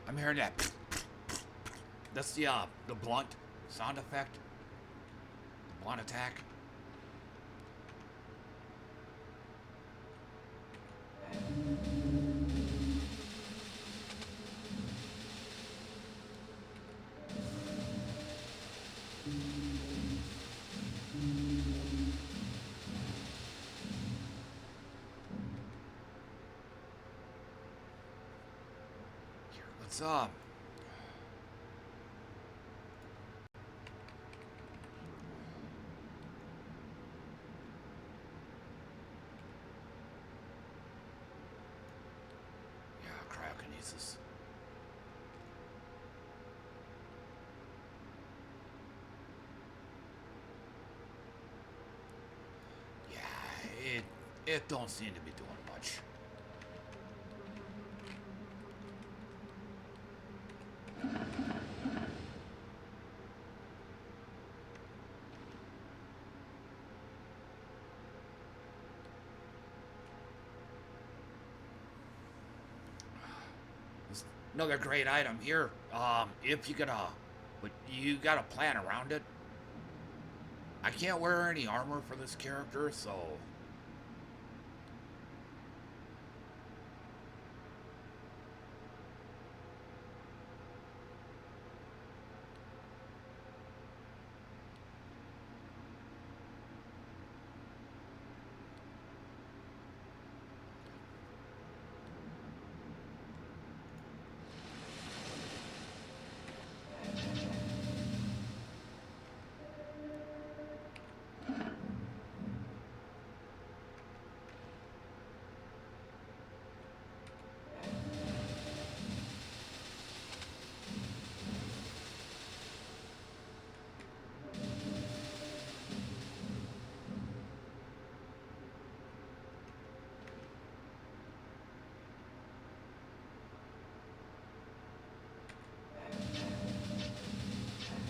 I'm hearing that. That's the blunt sound effect. The blunt attack. Here, let's yeah, cryokinesis. Yeah, it don't seem to be doing much. There's another great item here. If you gotta, but you gotta plan around it. I can't wear any armor for this character, so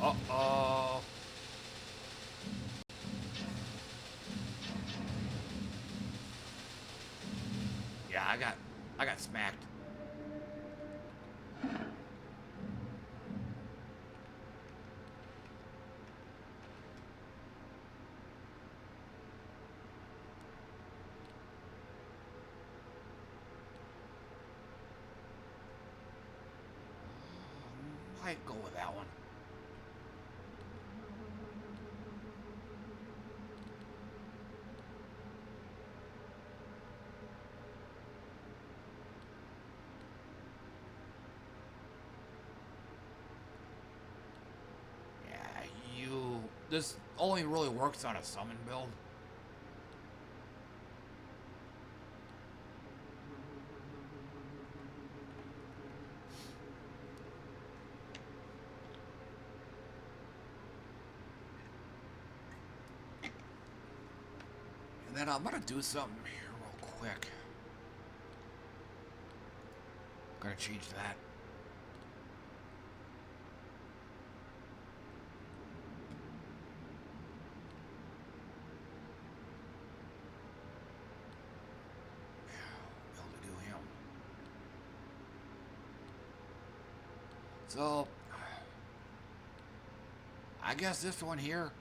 uh-oh. Yeah, I got smacked. Might go with that one. This only really works on a summon build. And then I'm gonna do something here real quick. Gonna change that. So, I guess this one here.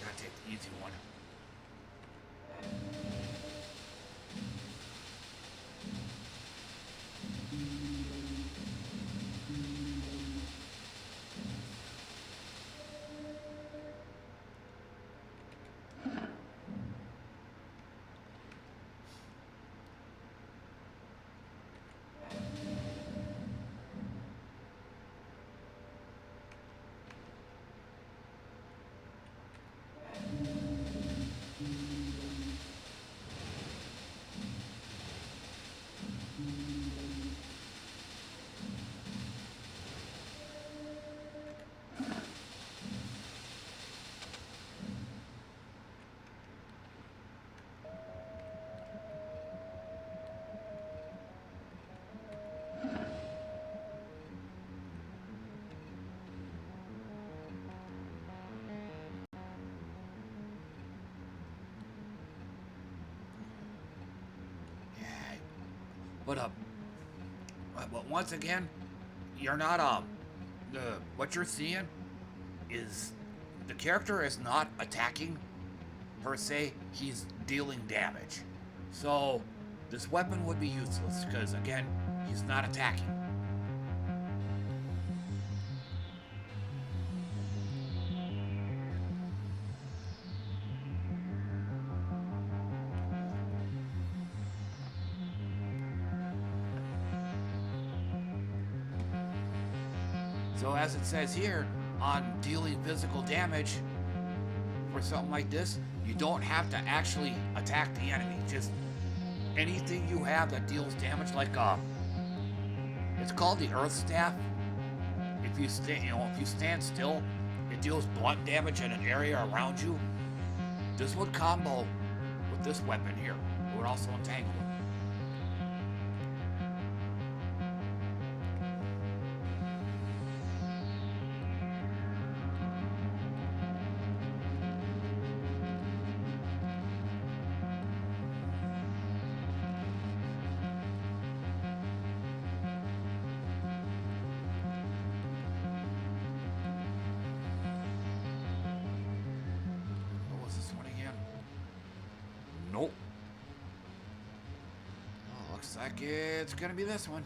Gotta take the easy one. But but once again, you're not the what you're seeing is the character is not attacking per se. He's dealing damage. So this weapon would be useless because again, he's not attacking. So as it says here, on dealing physical damage for something like this, you don't have to actually attack the enemy. Just anything you have that deals damage, like it's called the Earth Staff. If you if you stand still, it deals blunt damage in an area around you. This would combo with this weapon here. It would also entangle it. Nope. Oh, looks like it's gonna be this one.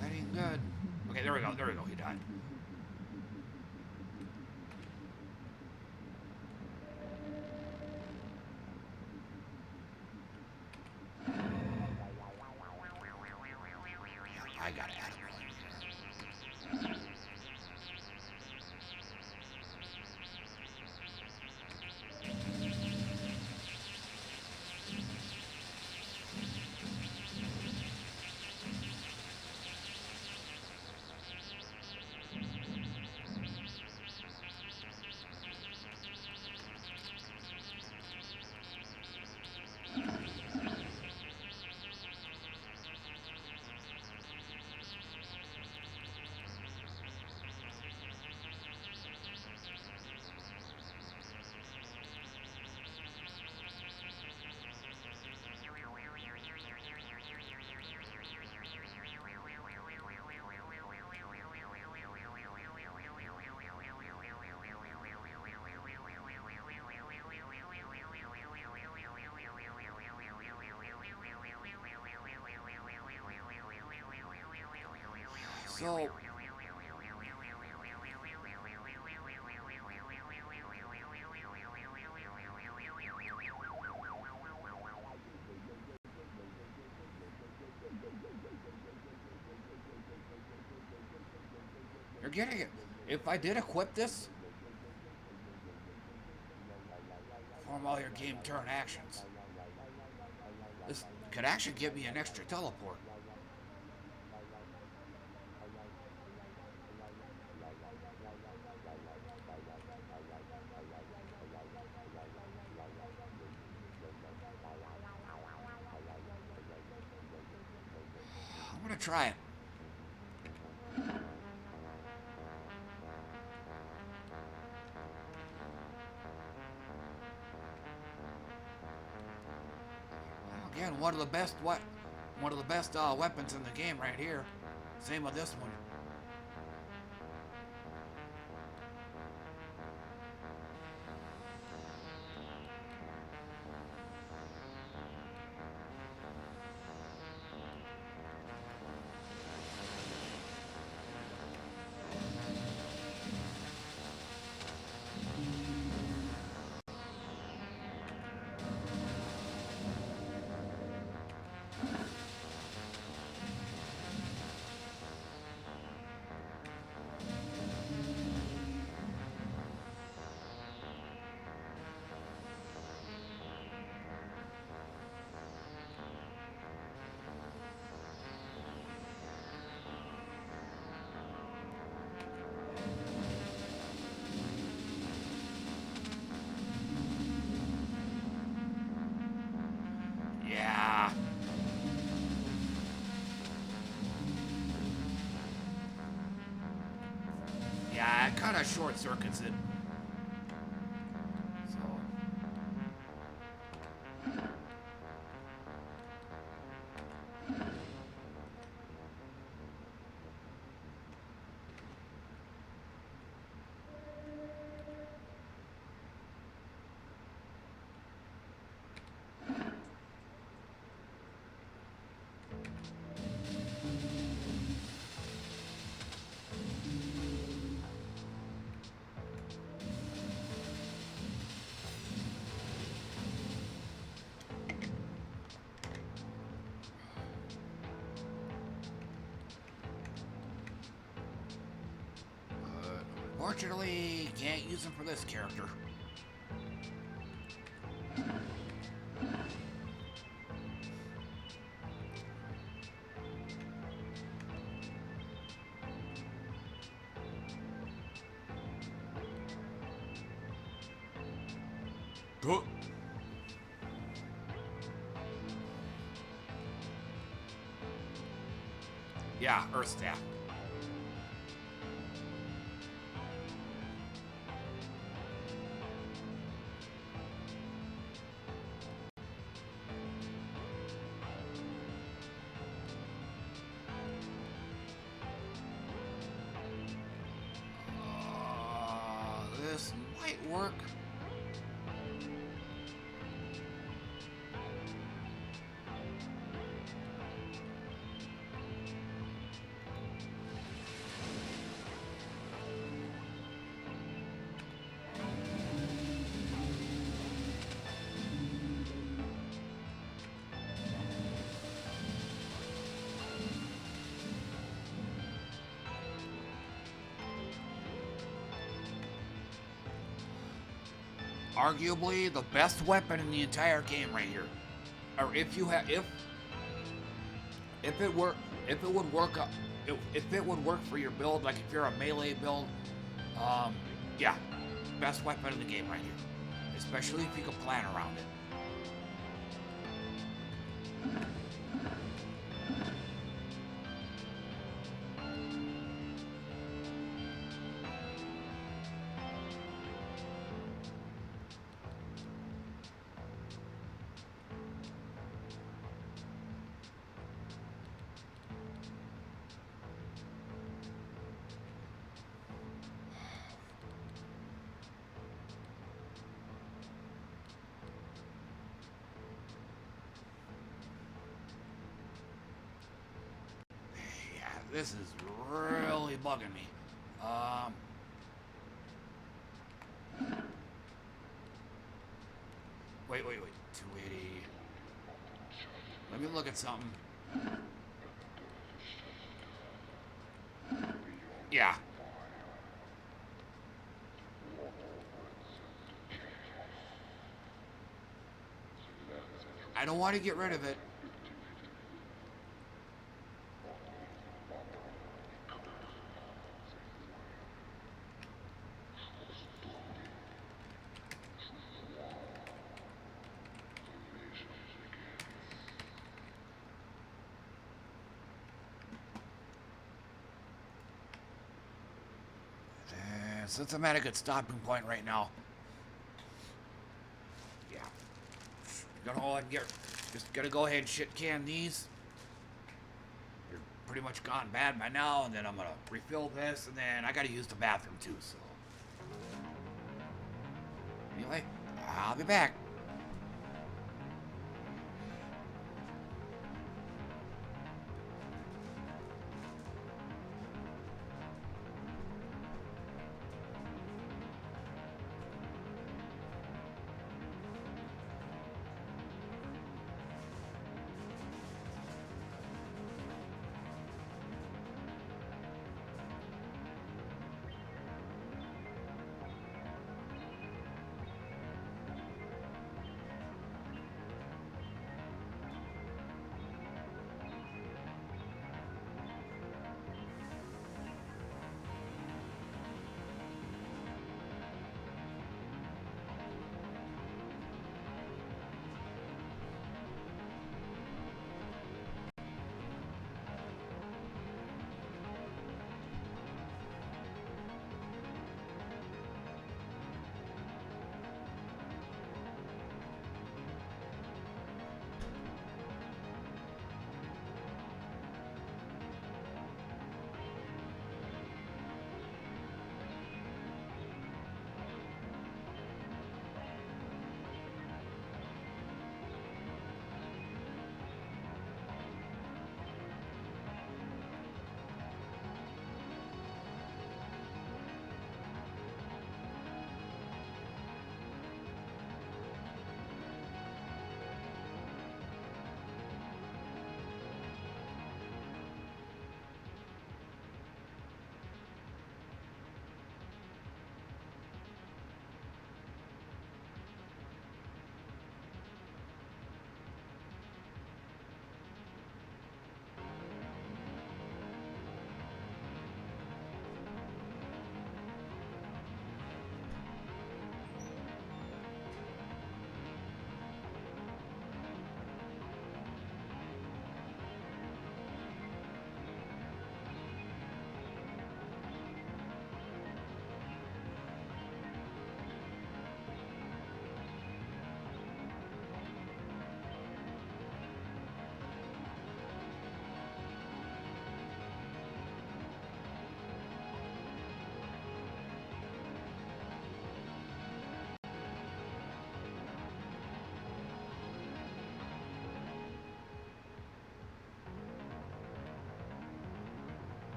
That ain't good. Okay, there we go. There we go. He died. I got it. So you're getting it. If I did equip this, perform all your game turn actions. This could actually give me an extra teleport. I'm gonna try it. Again, one of the best weapons in the game right here. Same with this one. short circuits it. So. Unfortunately, can't use them for this character. Go. Yeah, Earth Staff. This might work. Arguably the best weapon in the entire game right here. Or if you have, if it would work for your build, like if you're a melee build, yeah, best weapon in the game right here. Especially if you can plan around it. This is really bugging me. Wait. 280. Let me look at something. Yeah. I don't want to get rid of it. Since I'm at a good stopping point right now. Yeah. Just gotta go ahead and shit can these. They're pretty much gone bad by now, and then I'm gonna refill this, and then I gotta use the bathroom too, so. Anyway, I'll be back.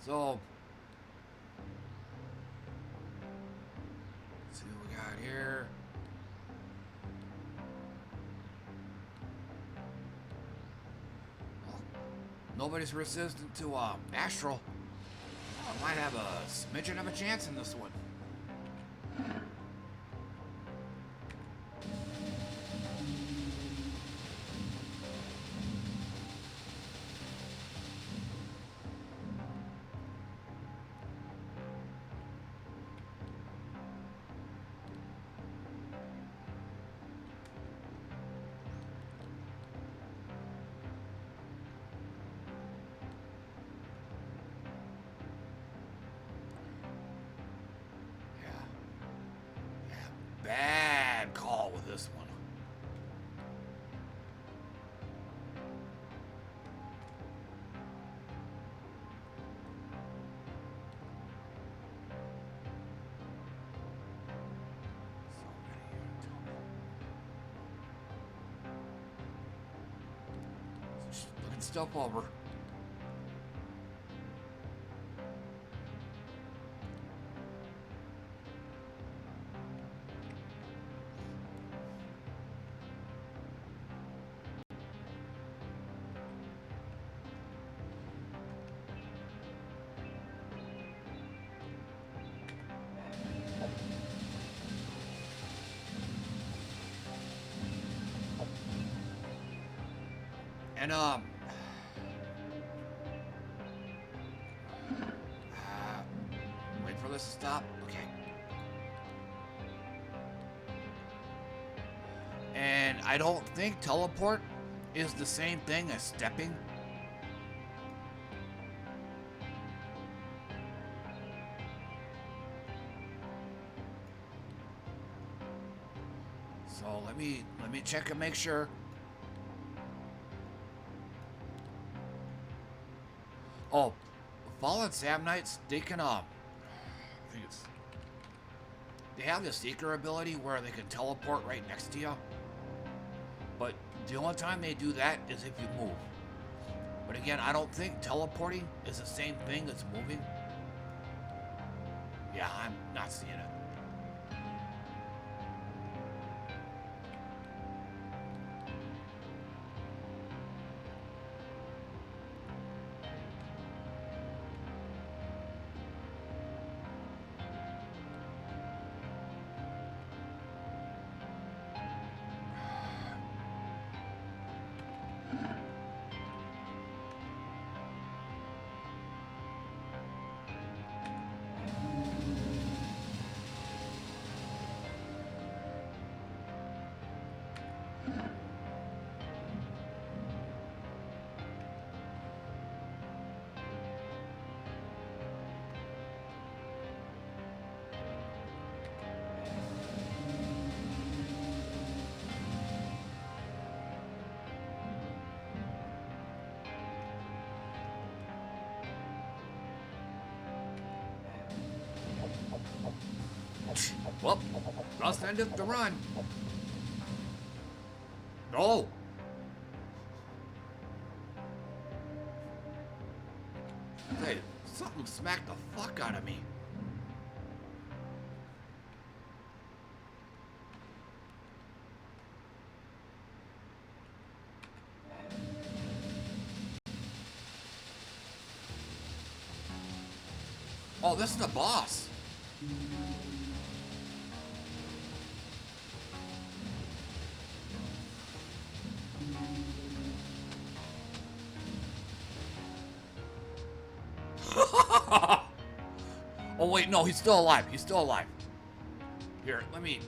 So, let's see what we got here. Well, nobody's resistant to Astral. I might have a smidgen of a chance in this one. Bad call with this one. Just looking stuff over. And wait for this to stop. Okay. And I don't think teleport is the same thing as stepping. So let me check and make sure. Oh, Fallen Samnites, they can I think they have the Seeker ability where they can teleport right next to you. But the only time they do that is if you move. But again, I don't think teleporting is the same thing as moving. Yeah, I'm not seeing it. Well, must end up the run. No. Hey, something smacked the fuck out of me. Oh, this is the boss. Oh wait, no, he's still alive. He's still alive. Here, let me...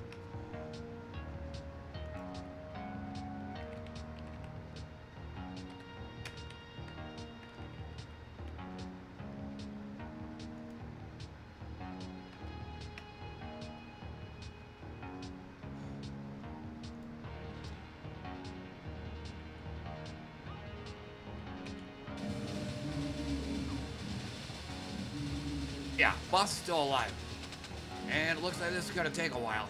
Yeah, boss is still alive. And it looks like this is gonna take a while.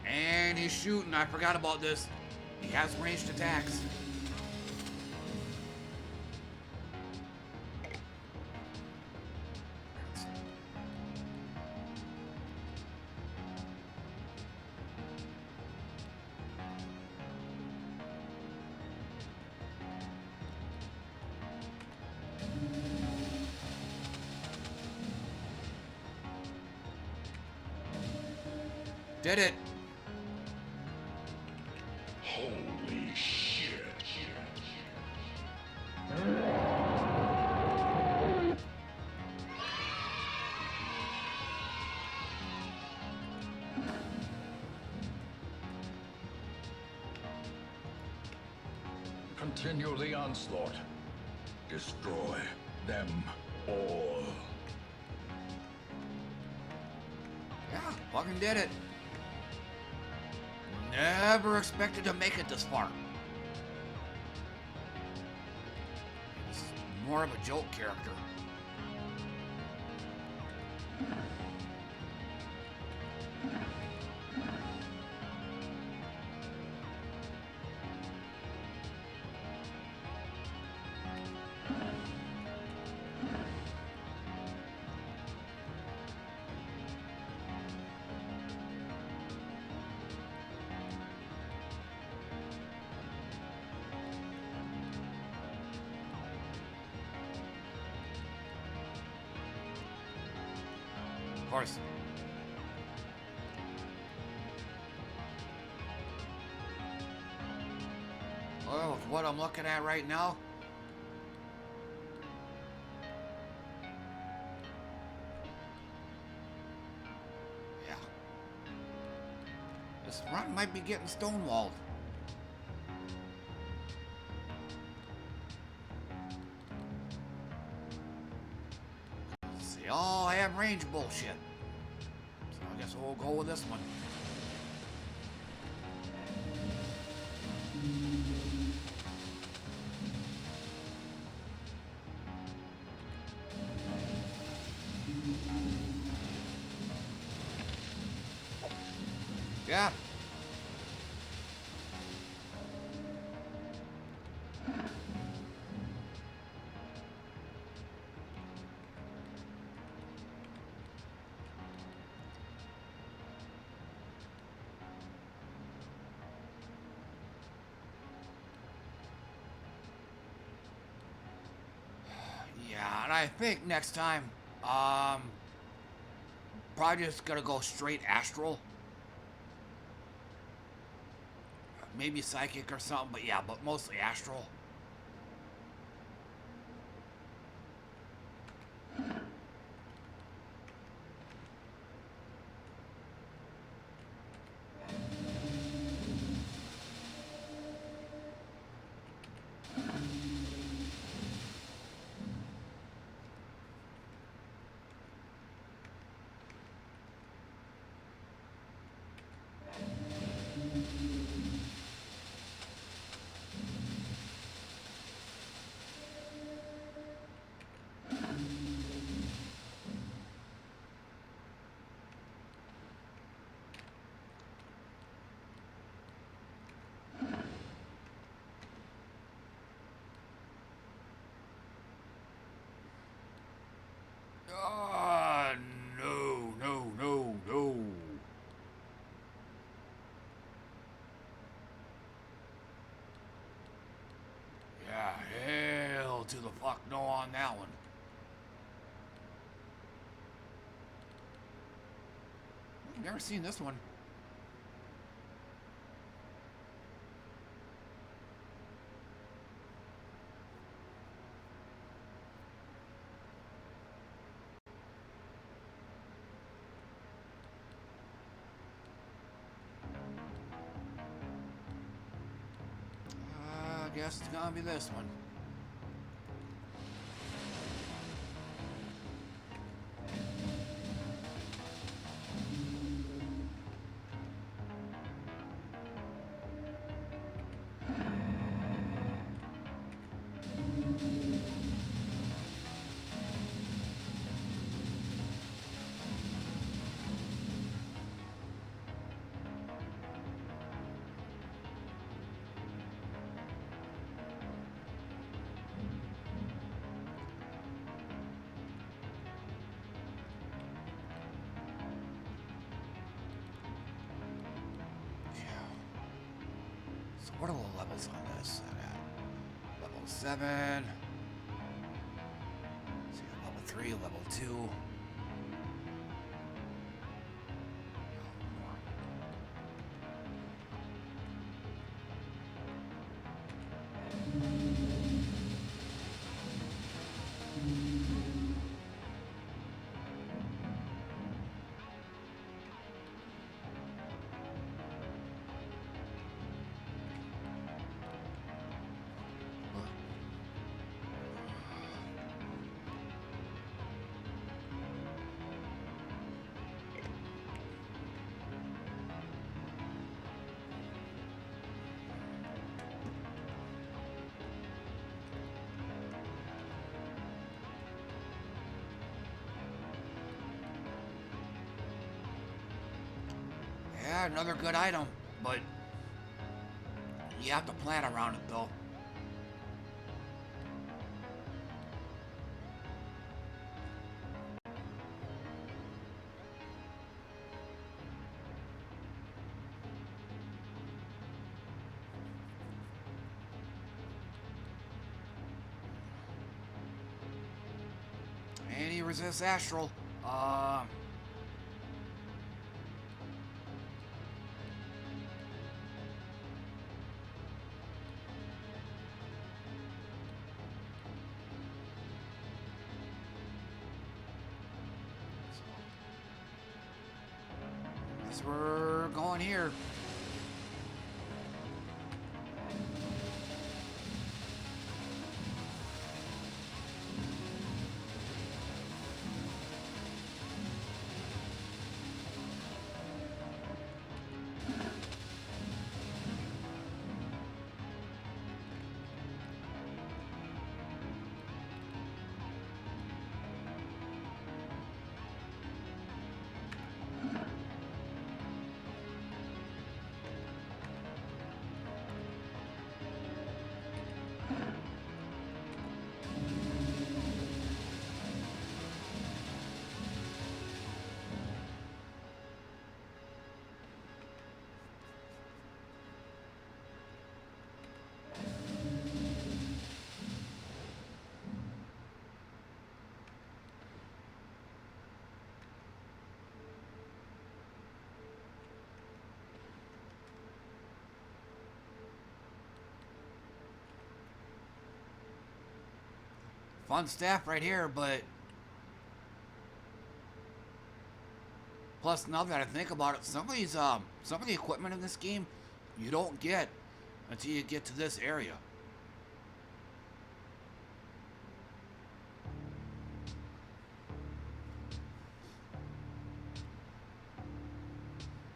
And he's shooting. I forgot about this. He has ranged attacks. Did it. Holy shit. Continue the onslaught. Destroy them all. Yeah, fucking did it. Never expected to make it this far. This is more of a joke character. Of course. Well, with what I'm looking at right now, yeah, this run might be getting stonewalled. They all have range bullshit. So I guess we'll go with this one. Yeah. Yeah, and I think next time, probably just gonna go straight astral. Maybe psychic or something, but yeah, but mostly astral. No. Yeah, hell to the fuck no on that one. I've never seen this one. I guess it's gonna be this one. What are the levels on this? Level 7. See, level 3, level 2. Yeah, another good item, but you have to plan around it though. And he resists Astral. Guess we're going here. Fun staff right here, but plus now that I think about it, some of the equipment in this game you don't get until you get to this area.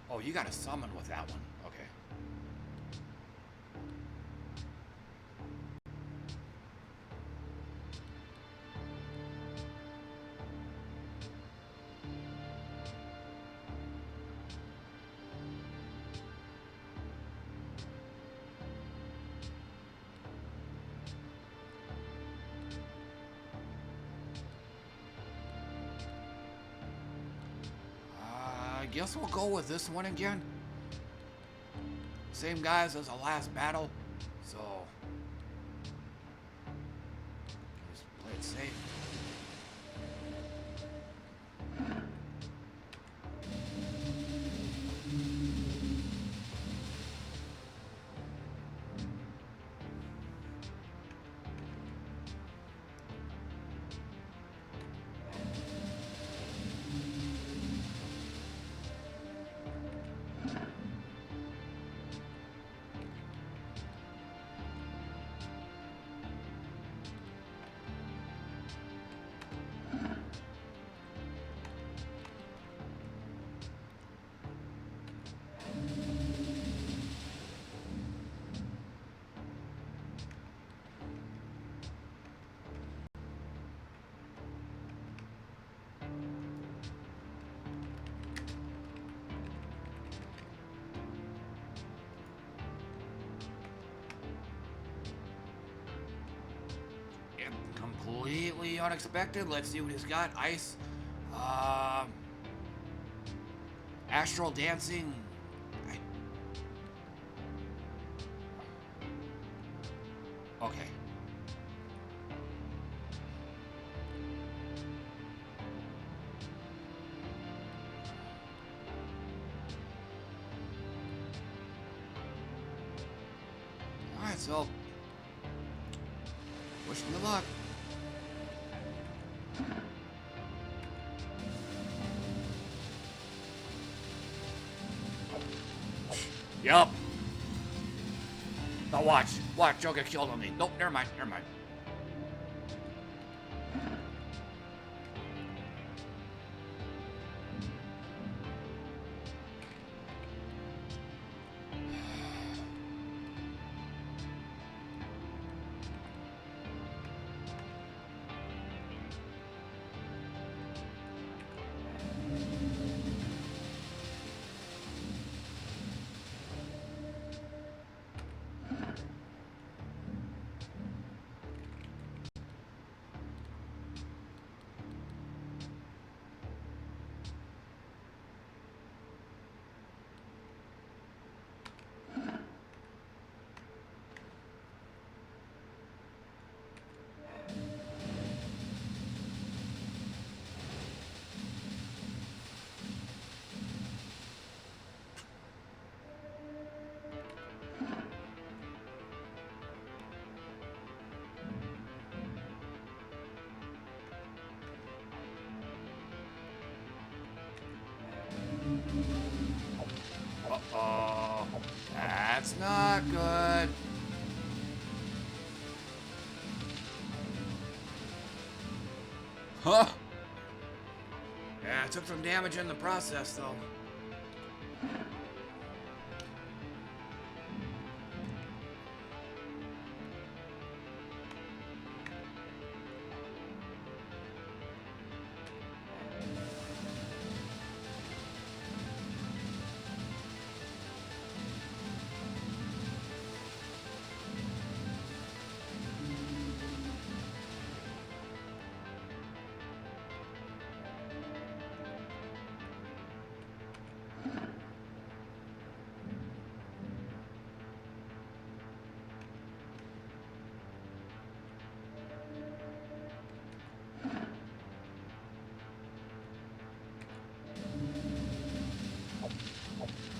Oh, you got to summon with that one. Okay. I guess we'll go with this one again. Same guys as the last battle, so just play it safe. Completely unexpected. Let's see what he's got. Ice. Astral dancing. Okay. Alright, so wish me luck. Yup. Now watch. Watch, you'll get killed on me. Nope, never mind, never mind. Uh-oh. That's not good. Huh? Yeah, I took some damage in the process, though.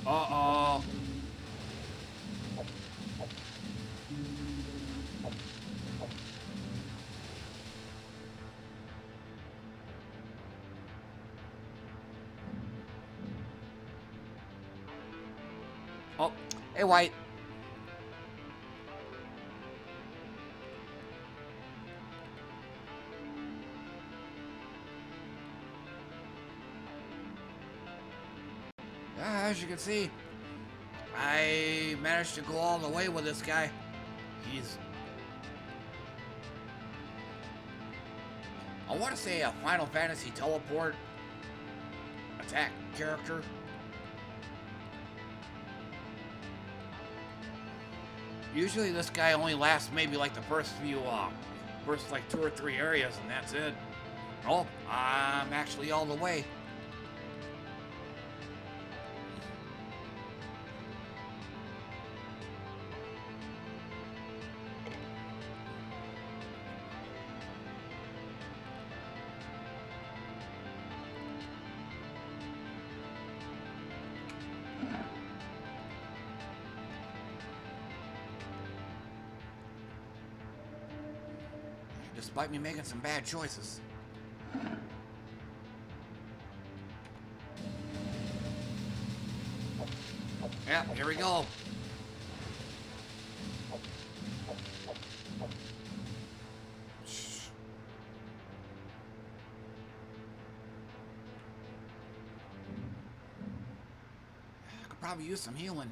Uh-oh. Oh, hey, White. As you can see, I managed to go all the way with this guy. He's, I want to say, a Final Fantasy teleport attack character. Usually this guy only lasts maybe like the first like 2 or 3 areas, and that's it. Oh, I'm actually all the way. Despite me making some bad choices. Yeah, here we go. I could probably use some healing.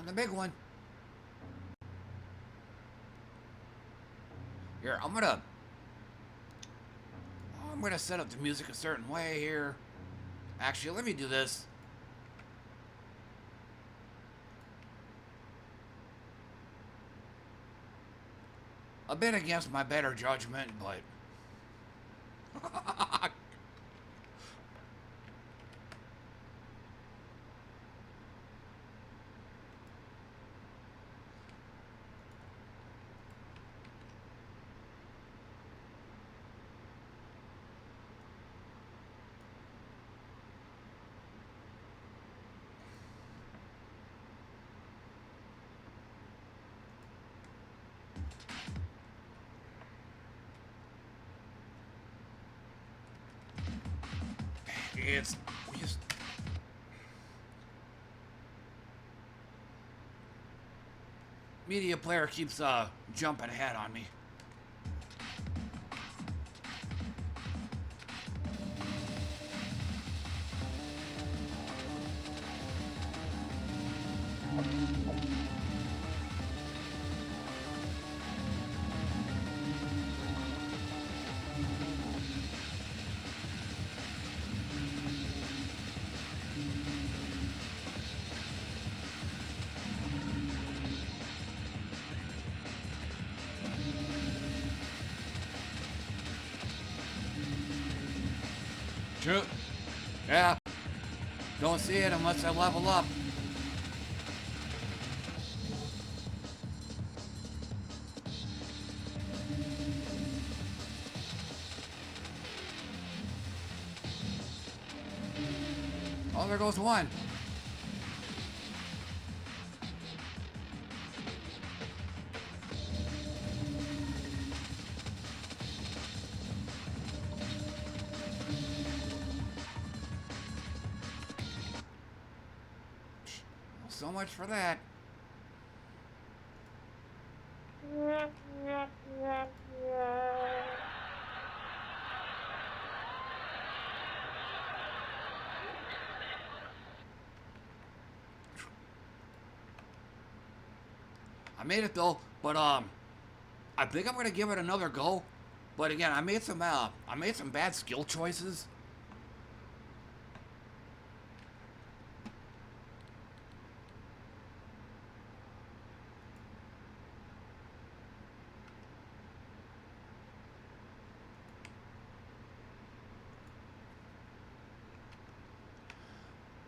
The big one. Here, I'm gonna set up the music a certain way here. Actually, let me do this. A bit against my better judgment, but... It's... We just... Media player keeps, jumping ahead on me. True. Yeah. Don't see it unless I level up. Oh, there goes one. So much for that. I made it though, but I think I'm gonna give it another go. But again, I made some bad skill choices.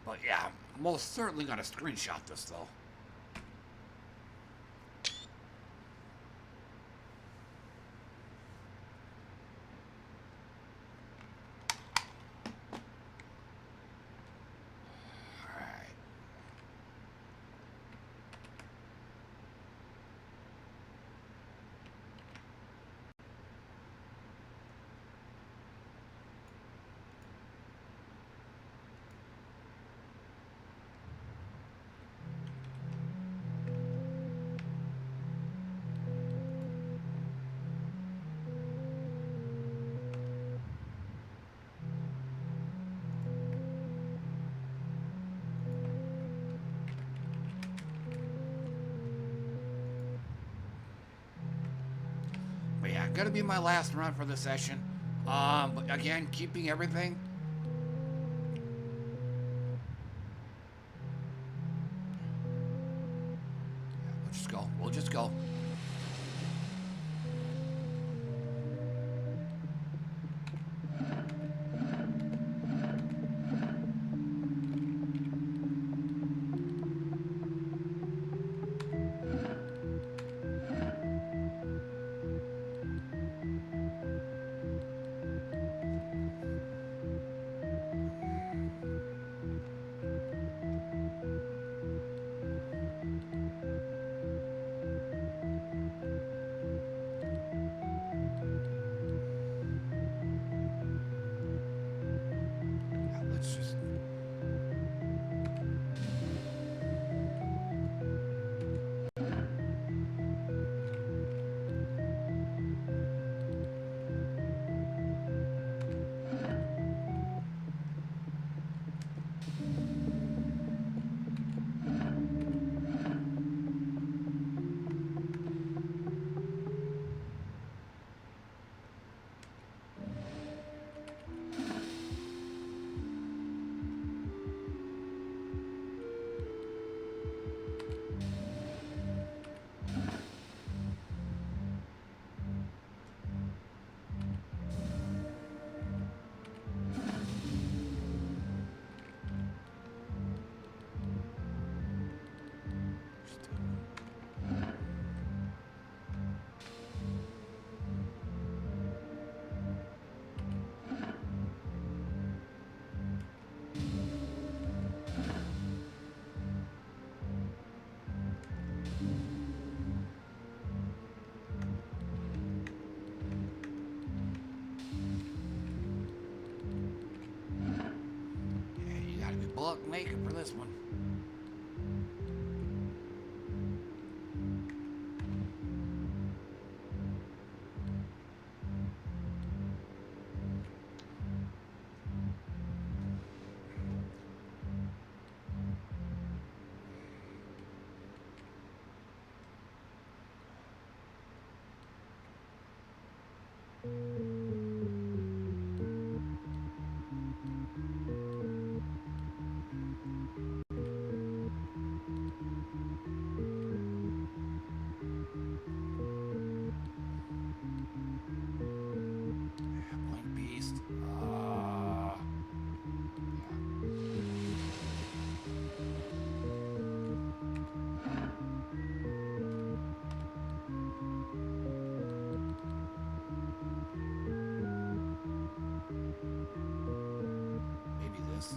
But yeah, I'm most certainly gonna screenshot this though. Alright. But yeah, gonna be my last run for the session. But again, keeping everything. We'll just go. We'll just go. make it for this one. Blank beast. Maybe this.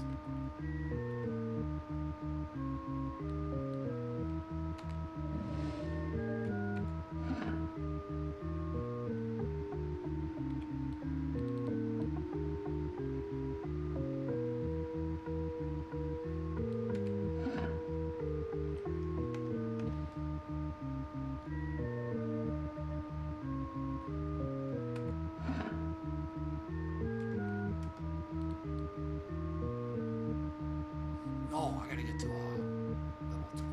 No, I gotta get to level 20.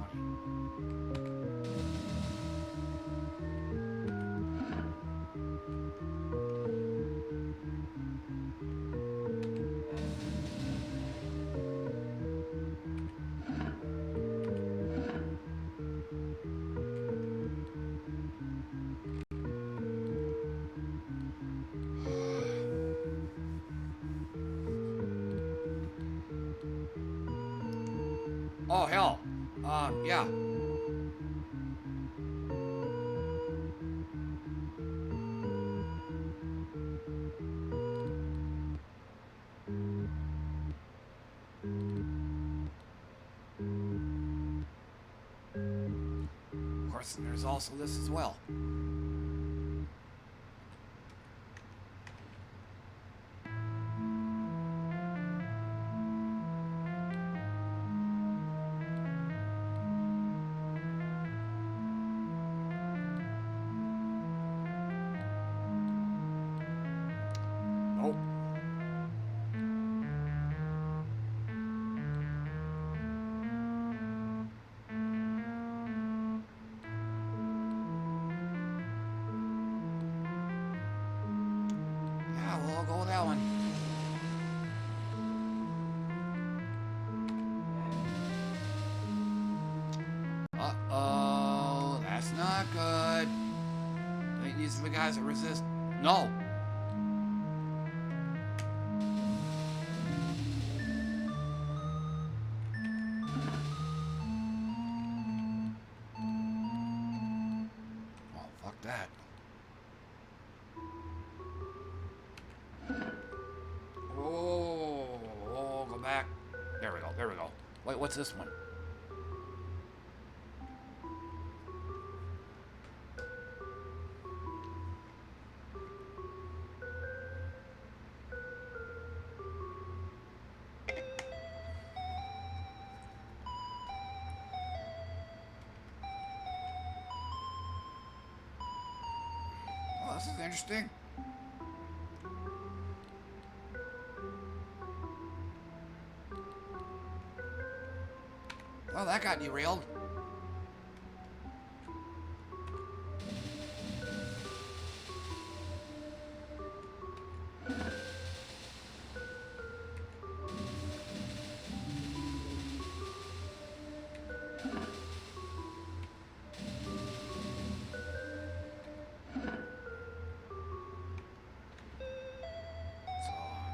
Oh, hell. Yeah. Of course, and there's also this as well. Nope. Yeah, we'll go with that one. Uh-oh, that's not good. I think these are the guys that resist. No. Oh, fuck that. Oh, go back. There we go, there we go. Wait, what's this one? Oh, this is interesting. Well, that got derailed. So,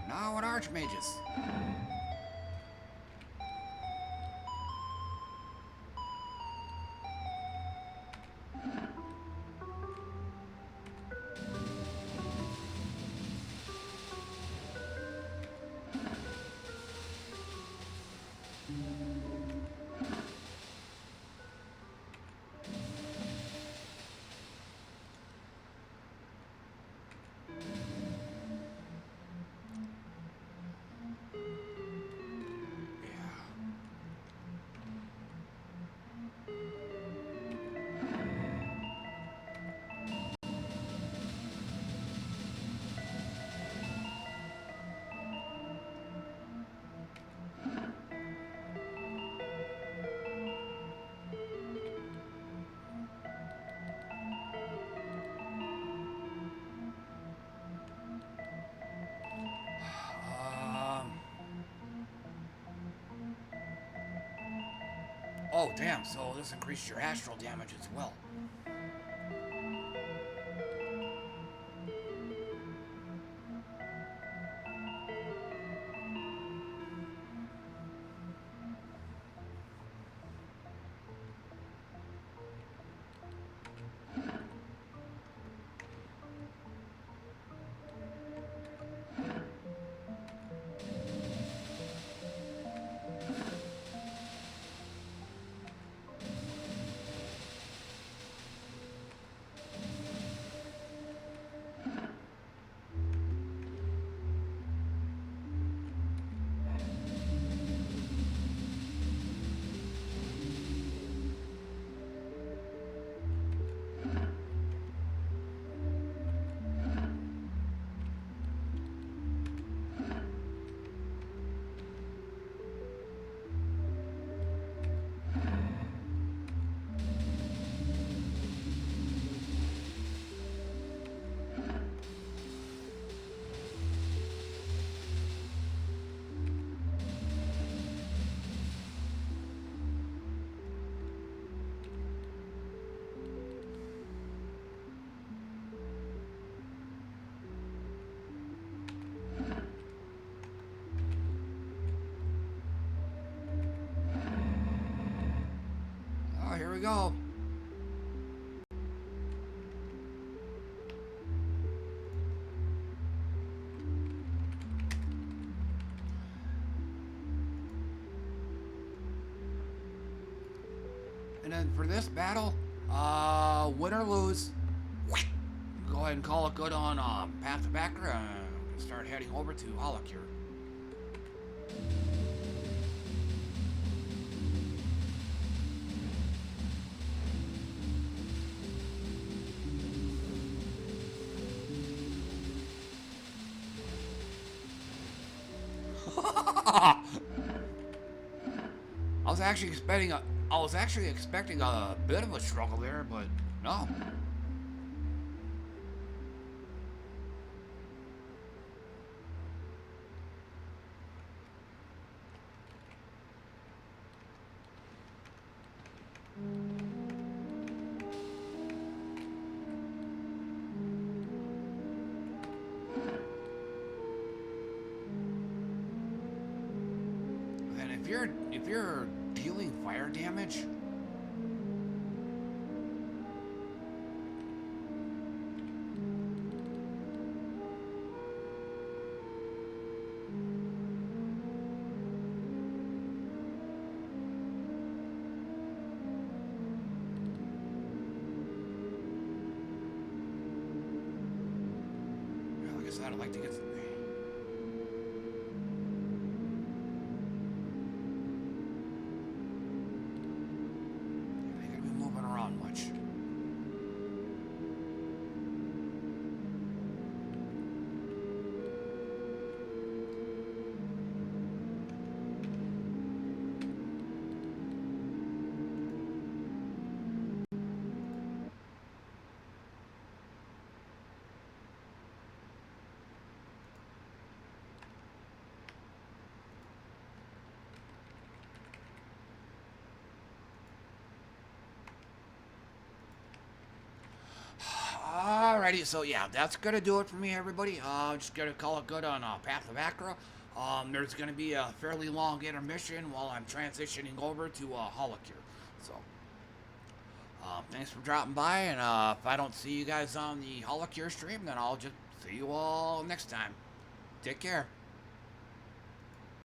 now what archmages? Oh, damn, so this increased your astral damage as well. Oh, here we go. And then for this battle, win or lose, go ahead and call it good on Path of Achra and start heading over to HoloCure. I was actually expecting a bit of a struggle there, but no. And if you're dealing fire damage, like I said, I'd like to get. Much. Alrighty, so yeah, that's gonna do it for me, everybody. Just gonna call it good on Path of Achra. There's gonna be a fairly long intermission while I'm transitioning over to HoloCure. So, thanks for dropping by, and if I don't see you guys on the HoloCure stream, then I'll just see you all next time. Take care.